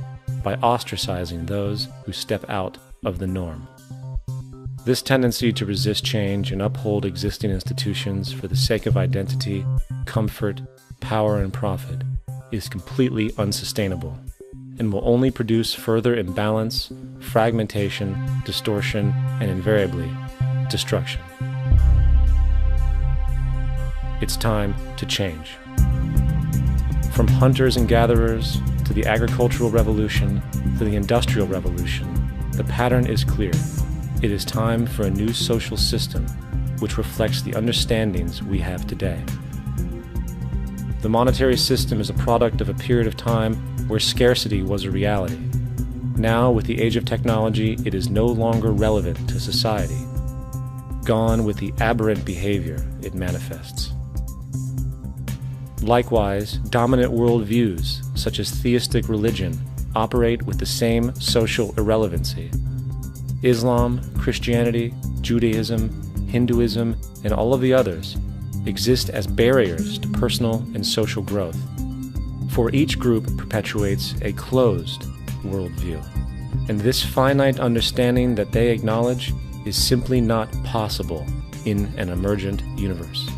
S6: by ostracizing those who step out of the norm. This tendency to resist change and uphold existing institutions for the sake of identity, comfort, power, and profit is completely unsustainable and will only produce further imbalance, fragmentation, distortion, and invariably, destruction. It's time to change. From hunters and gatherers to the agricultural revolution to the industrial revolution, the pattern is clear. It is time for a new social system which reflects the understandings we have today. The monetary system is a product of a period of time where scarcity was a reality. Now, with the age of technology, it is no longer relevant to society. Gone with the aberrant behavior it manifests. Likewise, dominant worldviews, such as theistic religion, operate with the same social irrelevancy. Islam, Christianity, Judaism, Hinduism, and all of the others exist as barriers to personal and social growth, for each group perpetuates a closed worldview, and this finite understanding that they acknowledge is simply not possible in an emergent universe.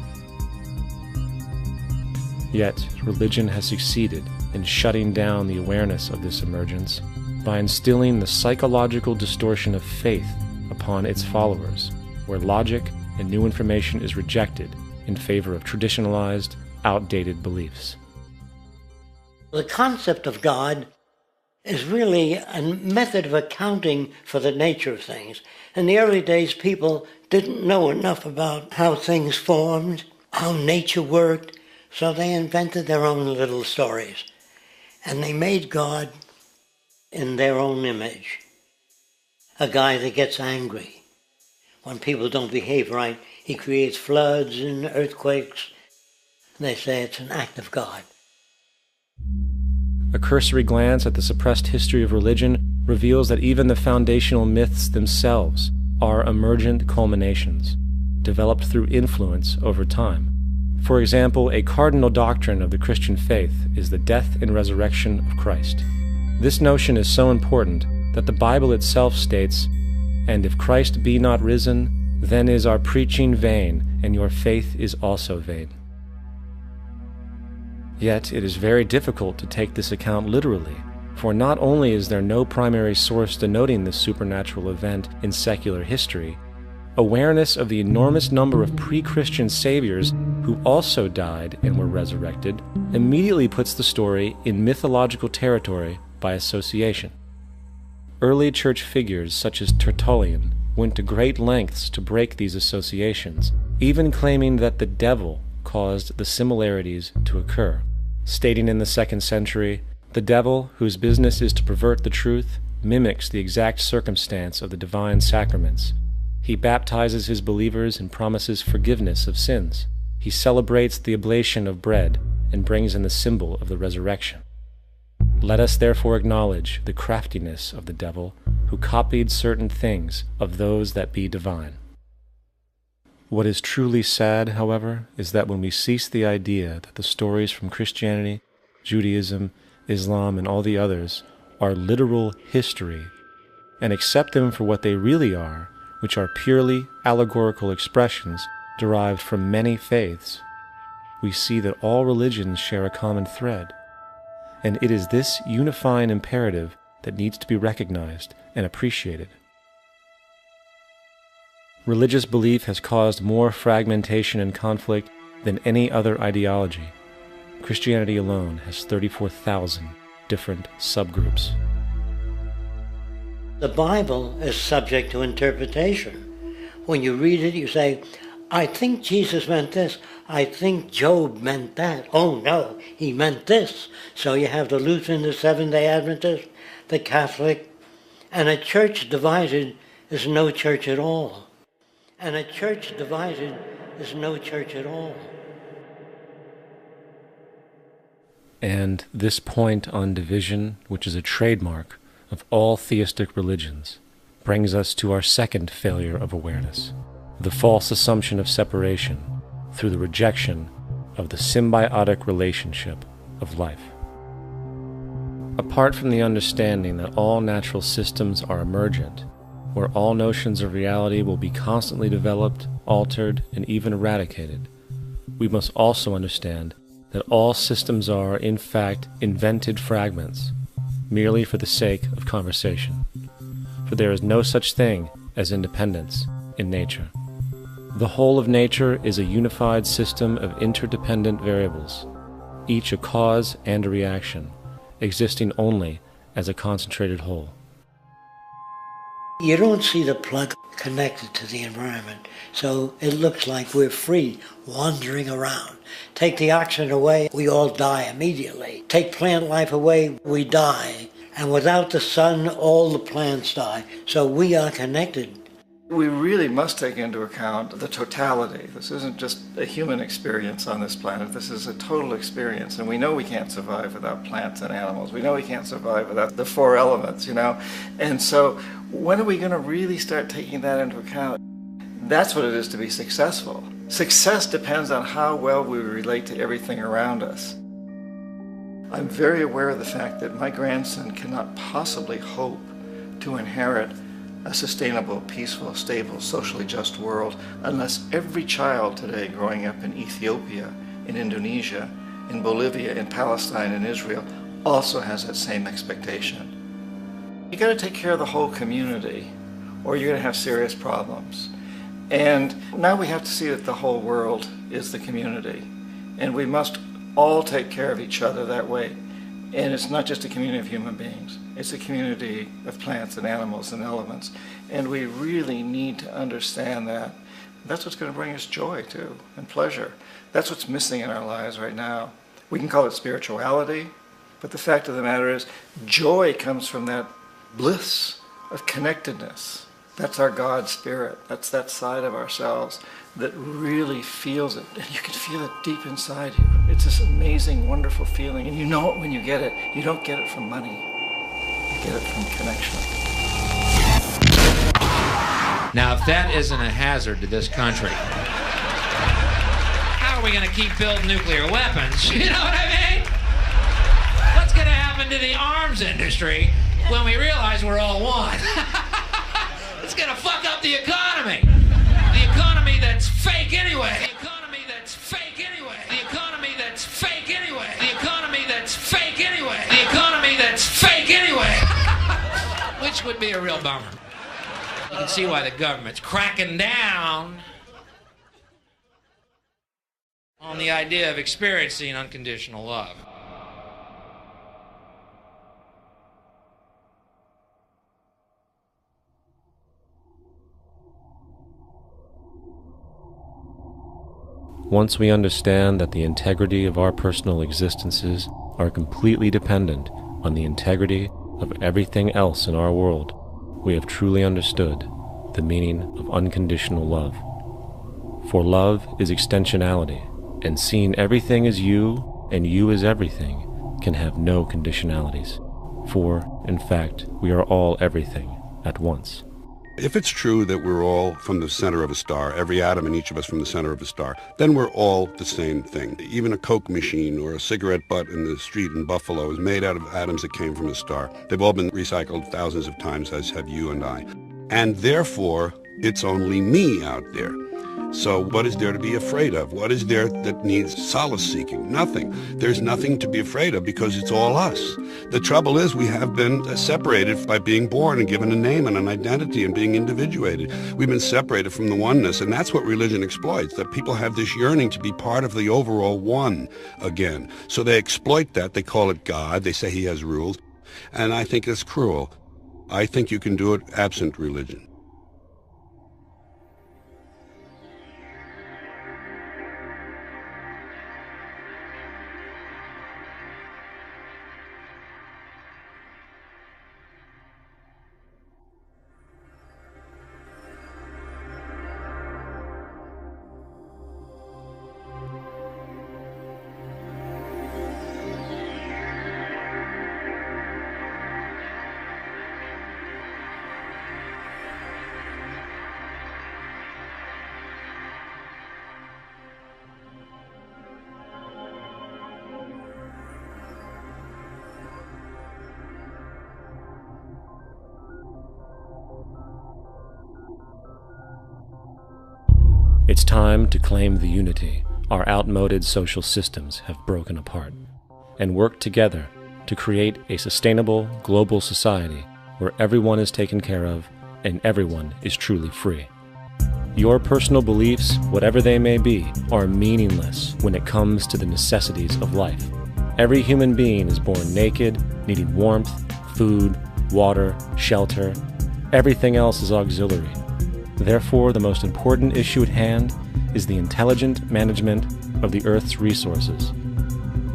S6: Yet, religion has succeeded in shutting down the awareness of this emergence by instilling the psychological distortion of faith upon its followers, where logic and new information is rejected in favor of traditionalized, outdated beliefs.
S12: The concept of God is really a method of accounting for the nature of things. In the early days, people didn't know enough about how things formed, how nature worked, so they invented their own little stories. And they made God in their own image. A guy that gets angry. When people don't behave right, he creates floods and earthquakes. They say it's an act of God.
S6: A cursory glance at the suppressed history of religion reveals that even the foundational myths themselves are emergent culminations, developed through influence over time. For example, a cardinal doctrine of the Christian faith is the death and resurrection of Christ. This notion is so important that the Bible itself states, "And if Christ be not risen, then is our preaching vain, and your faith is also vain." Yet it is very difficult to take this account literally, for not only is there no primary source denoting this supernatural event in secular history, awareness of the enormous number of pre-Christian saviors who also died and were resurrected immediately puts the story in mythological territory by association. Early church figures such as Tertullian went to great lengths to break these associations, even claiming that the devil caused the similarities to occur, stating in the 2nd century, "The devil, whose business is to pervert the truth, mimics the exact circumstance of the divine sacraments. He baptizes his believers and promises forgiveness of sins. He celebrates the oblation of bread and brings in the symbol of the resurrection. Let us therefore acknowledge the craftiness of the devil, who copied certain things of those that be divine." What is truly sad, however, is that when we cease the idea that the stories from Christianity, Judaism, Islam, and all the others are literal history, and accept them for what they really are, which are purely allegorical expressions derived from many faiths, we see that all religions share a common thread, and it is this unifying imperative that needs to be recognized and appreciated. Religious belief has caused more fragmentation and conflict than any other ideology. Christianity alone has 34,000 different subgroups.
S12: The Bible is subject to interpretation. When you read it, you say, I think Jesus meant this. I think Job meant that. Oh no, he meant this. So you have the Lutheran, the Seventh-day Adventist, the Catholic, and a church divided is no church at all. And a church divided is no church at all.
S6: And this point on division, which is a trademark of all theistic religions, brings us to our second failure of awareness, the false assumption of separation through the rejection of the symbiotic relationship of life. Apart from the understanding that all natural systems are emergent, where all notions of reality will be constantly developed, altered, and even eradicated, we must also understand that all systems are, in fact, invented fragments, merely for the sake of conversation. For there is no such thing as independence in nature. The whole of nature is a unified system of interdependent variables, each a cause and a reaction, existing only as a concentrated whole.
S12: You don't see the plug connected to the environment, so it looks like we're free, wandering around. Take the oxygen away, we all die immediately. Take plant life away, we die. And without the sun, all the plants die. So we are connected.
S9: We really must take into account the totality. This isn't just a human experience on this planet. This is a total experience. And we know we can't survive without plants and animals. We know we can't survive without the four elements, you know. And so when are we going to really start taking that into account? That's what it is to be successful. Success depends on how well we relate to everything around us. I'm very aware of the fact that my grandson cannot possibly hope to inherit a sustainable, peaceful, stable, socially just world unless every child today growing up in Ethiopia, in Indonesia, in Bolivia, in Palestine, in Israel also has that same expectation. You got to take care of the whole community or you're going to have serious problems. And now we have to see that the whole world is the community and we must all take care of each other that way. And it's not just a community of human beings. It's a community of plants and animals and elements. And we really need to understand that. That's what's going to bring us joy, too, and pleasure. That's what's missing in our lives right now. We can call it spirituality, but the fact of the matter is, joy comes from that bliss of connectedness. That's our God spirit. That's that side of ourselves that really feels it. And you can feel it deep inside you. It's this amazing, wonderful feeling. And you know it when you get it. You don't get it from money. You get it from connection.
S15: Now, if that isn't a hazard to this country, how are we going to keep building nuclear weapons? You know what I mean? What's going to happen to the arms industry when we realize we're all one? It's going to fuck up the economy. The economy that's fake anyway. The economy that's fake anyway. The economy that's fake anyway. The economy that's fake anyway. The economy that's fake anyway. Which would be a real bummer. You can see why the government's cracking down on the idea of experiencing unconditional love.
S6: Once we understand that the integrity of our personal existences are completely dependent on the integrity of everything else in our world, we have truly understood the meaning of unconditional love. For love is extensionality, and seeing everything as you and you as everything can have no conditionalities. For, in fact, we are all everything at once.
S16: If it's true that we're all from the center of a star, every atom in each of us from the center of a star, then we're all the same thing. Even a Coke machine or a cigarette butt in the street in Buffalo is made out of atoms that came from a star. They've all been recycled thousands of times, as have you and I. And therefore, it's only me out there. So what is there to be afraid of? What is there that needs solace-seeking? Nothing. There's nothing to be afraid of because it's all us. The trouble is we have been separated by being born and given a name and an identity and being individuated. We've been separated from the oneness, and that's what religion exploits, that people have this yearning to be part of the overall one again. So they exploit that. They call it God. They say he has rules. And I think it's cruel. I think you can do it absent religion.
S6: It's time to claim the unity our outmoded social systems have broken apart, and work together to create a sustainable global society where everyone is taken care of and everyone is truly free. Your personal beliefs, whatever they may be, are meaningless when it comes to the necessities of life. Every human being is born naked, needing warmth, food, water, shelter. Everything else is auxiliary. Therefore, the most important issue at hand is the intelligent management of the Earth's resources.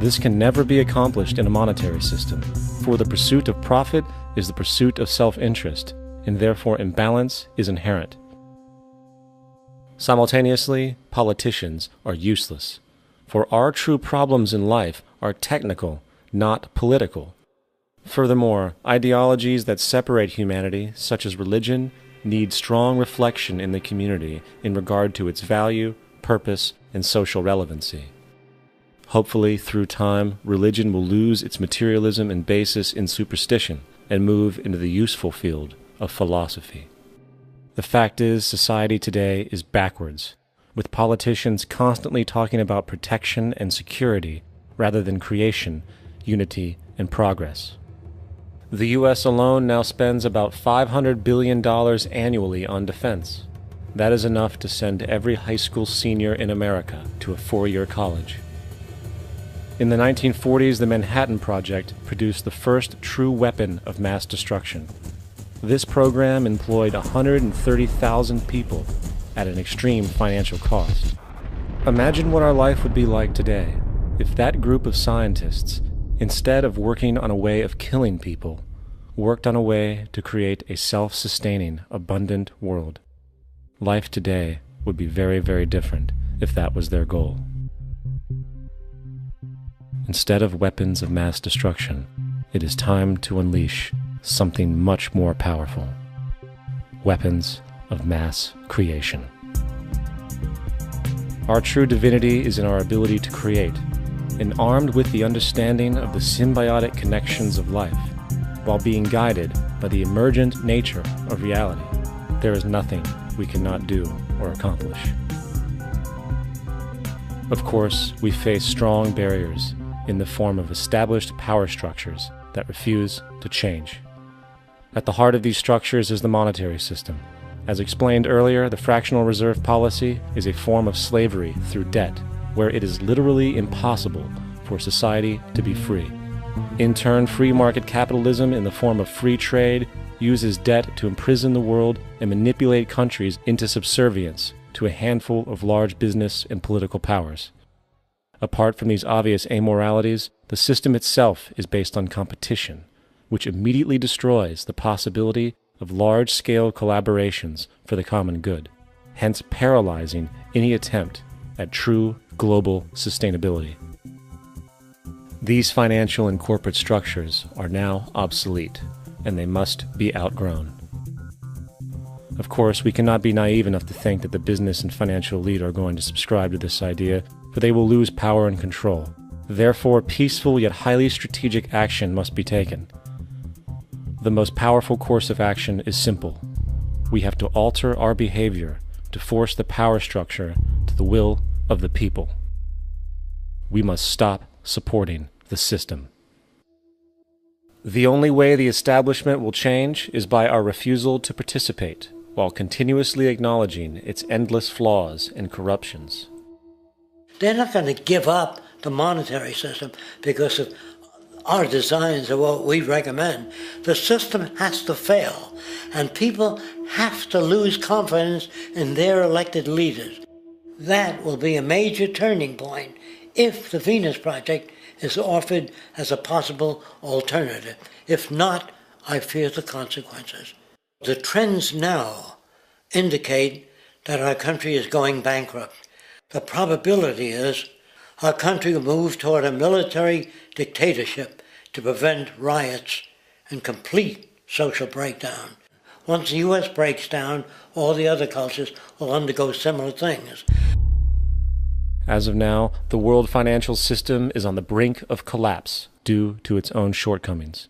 S6: This can never be accomplished in a monetary system, for the pursuit of profit is the pursuit of self-interest, and therefore imbalance is inherent. Simultaneously, politicians are useless, for our true problems in life are technical, not political. Furthermore, ideologies that separate humanity, such as religion, need strong reflection in the community in regard to its value, purpose, and social relevancy. Hopefully, through time, religion will lose its materialism and basis in superstition and move into the useful field of philosophy. The fact is, society today is backwards, with politicians constantly talking about protection and security rather than creation, unity, and progress. The U.S. alone now spends about $500 billion annually on defense. That is enough to send every high school senior in America to a 4-year college. In the 1940s, the Manhattan Project produced the first true weapon of mass destruction. This program employed 130,000 people at an extreme financial cost. Imagine what our life would be like today if that group of scientists, instead of working on a way of killing people, worked on a way to create a self-sustaining, abundant world. Life today would be very, very different if that was their goal. Instead of weapons of mass destruction, it is time to unleash something much more powerful. Weapons of mass creation. Our true divinity is in our ability to create, and armed with the understanding of the symbiotic connections of life, while being guided by the emergent nature of reality, there is nothing we cannot do or accomplish. Of course, we face strong barriers in the form of established power structures that refuse to change. At the heart of these structures is the monetary system. As explained earlier, the fractional reserve policy is a form of slavery through debt, where it is literally impossible for society to be free. In turn, free market capitalism in the form of free trade uses debt to imprison the world and manipulate countries into subservience to a handful of large business and political powers. Apart from these obvious amoralities, the system itself is based on competition, which immediately destroys the possibility of large-scale collaborations for the common good, hence paralyzing any attempt at true global sustainability. These financial and corporate structures are now obsolete, and they must be outgrown. Of course, we cannot be naive enough to think that the business and financial elite are going to subscribe to this idea, for they will lose power and control. Therefore, peaceful yet highly strategic action must be taken. The most powerful course of action is simple. We have to alter our behavior to force the power structure to the will of the people. We must stop supporting the system. The only way the establishment will change is by our refusal to participate, while continuously acknowledging its endless flaws and corruptions.
S12: They're not going to give up the monetary system because of our designs of what we recommend. The system has to fail, and people have to lose confidence in their elected leaders. That will be a major turning point if the Venus Project is offered as a possible alternative. If not, I fear the consequences. The trends now indicate that our country is going bankrupt. The probability is our country will move toward a military dictatorship to prevent riots and complete social breakdown. Once the U.S. breaks down, all the other cultures will undergo similar things.
S6: As of now, the world financial system is on the brink of collapse due to its own shortcomings.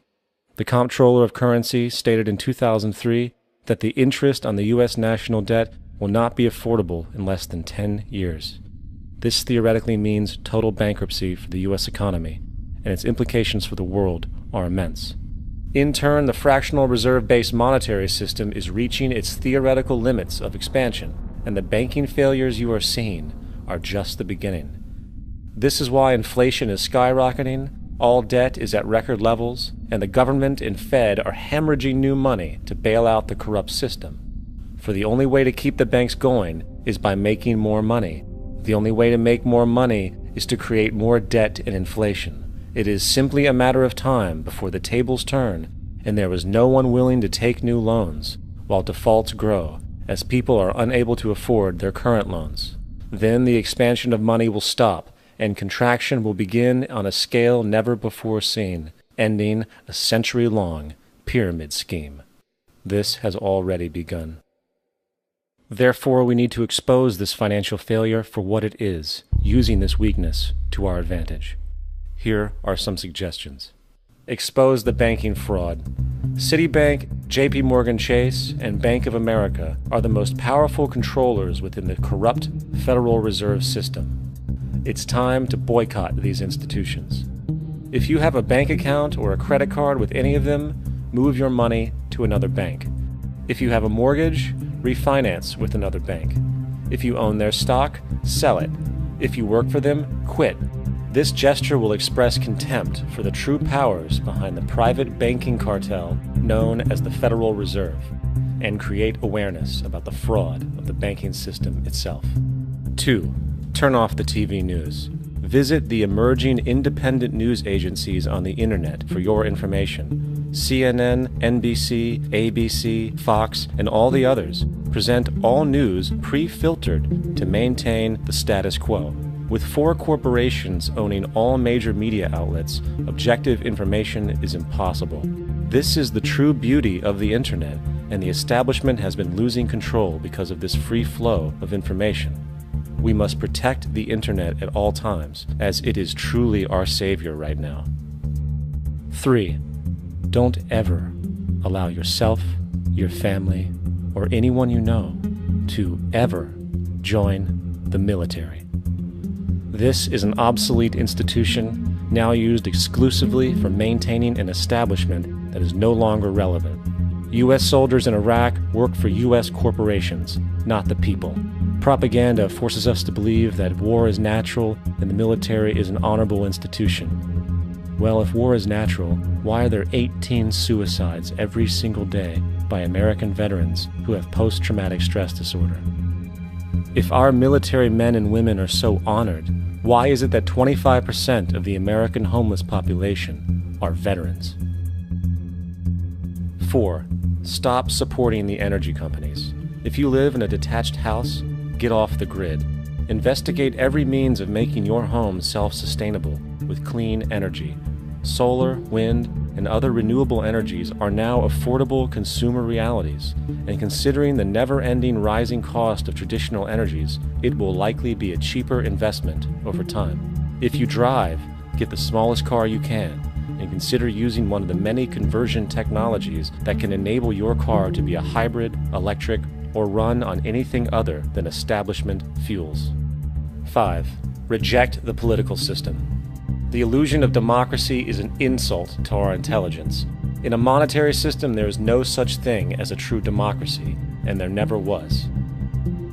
S6: The Comptroller of Currency stated in 2003 that the interest on the U.S. national debt will not be affordable in less than 10 years. This theoretically means total bankruptcy for the U.S. economy, and its implications for the world are immense. In turn, the fractional reserve-based monetary system is reaching its theoretical limits of expansion, and the banking failures you are seeing are just the beginning. This is why inflation is skyrocketing, all debt is at record levels, and the government and Fed are hemorrhaging new money to bail out the corrupt system. For the only way to keep the banks going is by making more money. The only way to make more money is to create more debt and inflation. It is simply a matter of time before the tables turn and there is no one willing to take new loans, while defaults grow, as people are unable to afford their current loans. Then the expansion of money will stop, and contraction will begin on a scale never before seen, ending a century-long pyramid scheme. This has already begun. Therefore, we need to expose this financial failure for what it is, using this weakness to our advantage. Here are some suggestions. Expose the banking fraud. Citibank, JP Morgan Chase, and Bank of America are the most powerful controllers within the corrupt Federal Reserve System. It's time to boycott these institutions. If you have a bank account or a credit card with any of them, move your money to another bank. If you have a mortgage, refinance with another bank. If you own their stock, sell it. If you work for them, quit. This gesture will express contempt for the true powers behind the private banking cartel known as the Federal Reserve, and create awareness about the fraud of the banking system itself. 2. Turn off the TV news. Visit the emerging independent news agencies on the internet for your information. CNN, NBC, ABC, Fox, and all the others present all news pre-filtered to maintain the status quo. With 4 corporations owning all major media outlets, objective information is impossible. This is the true beauty of the internet, and the establishment has been losing control because of this free flow of information. We must protect the internet at all times, as it is truly our savior right now. 3. Don't ever allow yourself, your family, or anyone you know to ever join the military. This is an obsolete institution now used exclusively for maintaining an establishment that is no longer relevant. U.S. soldiers in Iraq work for U.S. corporations, not the people. Propaganda forces us to believe that war is natural and the military is an honorable institution. Well, if war is natural, why are there 18 suicides every single day by American veterans who have post-traumatic stress disorder? If our military men and women are so honored, why is it that 25% of the American homeless population are veterans? 4. Stop supporting the energy companies. If you live in a detached house, get off the grid. Investigate every means of making your home self-sustainable with clean energy. Solar, wind, and other renewable energies are now affordable consumer realities, and considering the never-ending rising cost of traditional energies, it will likely be a cheaper investment over time. If you drive, get the smallest car you can, and consider using one of the many conversion technologies that can enable your car to be a hybrid, electric, or run on anything other than establishment fuels. 5. Reject the political system. The illusion of democracy is an insult to our intelligence. In a monetary system, there is no such thing as a true democracy, and there never was.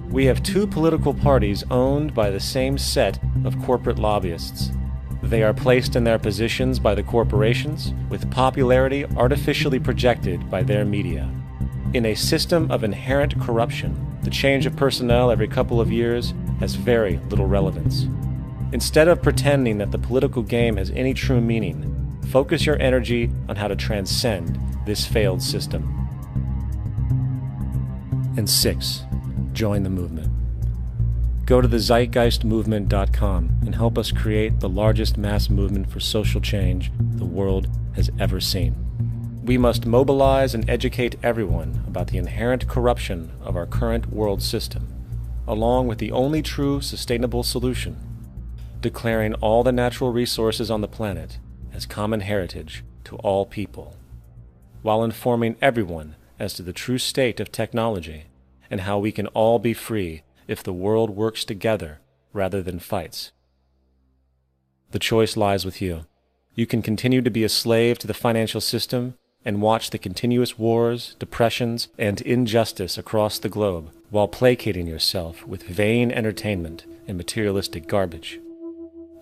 S6: We have two political parties owned by the same set of corporate lobbyists. They are placed in their positions by the corporations, with popularity artificially projected by their media. In a system of inherent corruption, the change of personnel every couple of years has very little relevance. Instead of pretending that the political game has any true meaning, focus your energy on how to transcend this failed system. And 6. Join the movement. Go to the zeitgeistmovement.com and help us create the largest mass movement for social change the world has ever seen. We must mobilize and educate everyone about the inherent corruption of our current world system, along with the only true sustainable solution, declaring all the natural resources on the planet as common heritage to all people, while informing everyone as to the true state of technology and how we can all be free if the world works together rather than fights. The choice lies with you. You can continue to be a slave to the financial system and watch the continuous wars, depressions, and injustice across the globe while placating yourself with vain entertainment and materialistic garbage.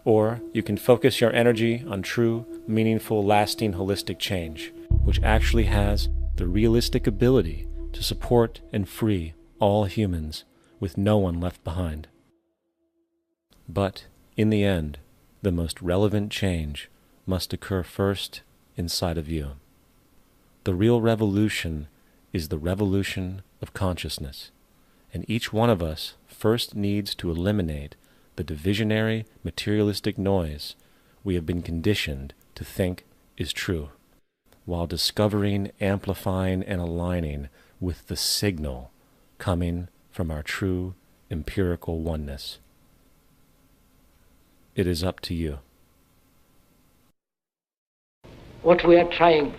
S6: Or you can focus your energy on true, meaningful, lasting, holistic change, which actually has the realistic ability to support and free all humans with no one left behind. But, in the end, the most relevant change must occur first inside of you. The real revolution is the revolution of consciousness, and each one of us first needs to eliminate the divisionary, materialistic noise we have been conditioned to think is true, while discovering, amplifying, and aligning with the signal coming from our true empirical oneness. It is up to you.
S5: What we are trying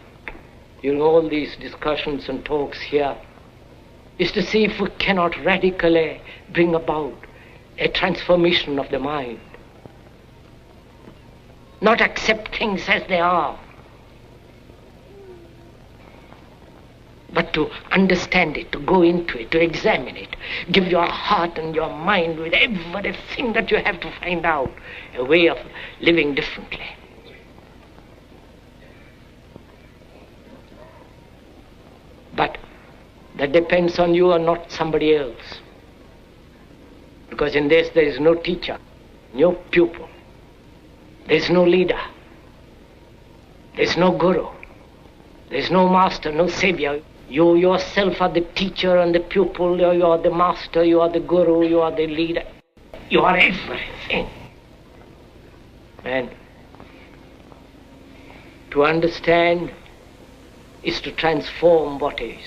S5: during all these discussions and talks here is to see if we cannot radically bring about a transformation of the mind. Not accept things as they are, but to understand it, to go into it, to examine it. Give your heart and your mind with everything that you have to find out a way of living differently. But that depends on you and not somebody else. Because in this there is no teacher, no pupil, there is no leader, there is no guru, there is no master, no savior. You yourself are the teacher and the pupil, you are the master, you are the guru, you are the leader. You are everything. And to understand is to transform what is.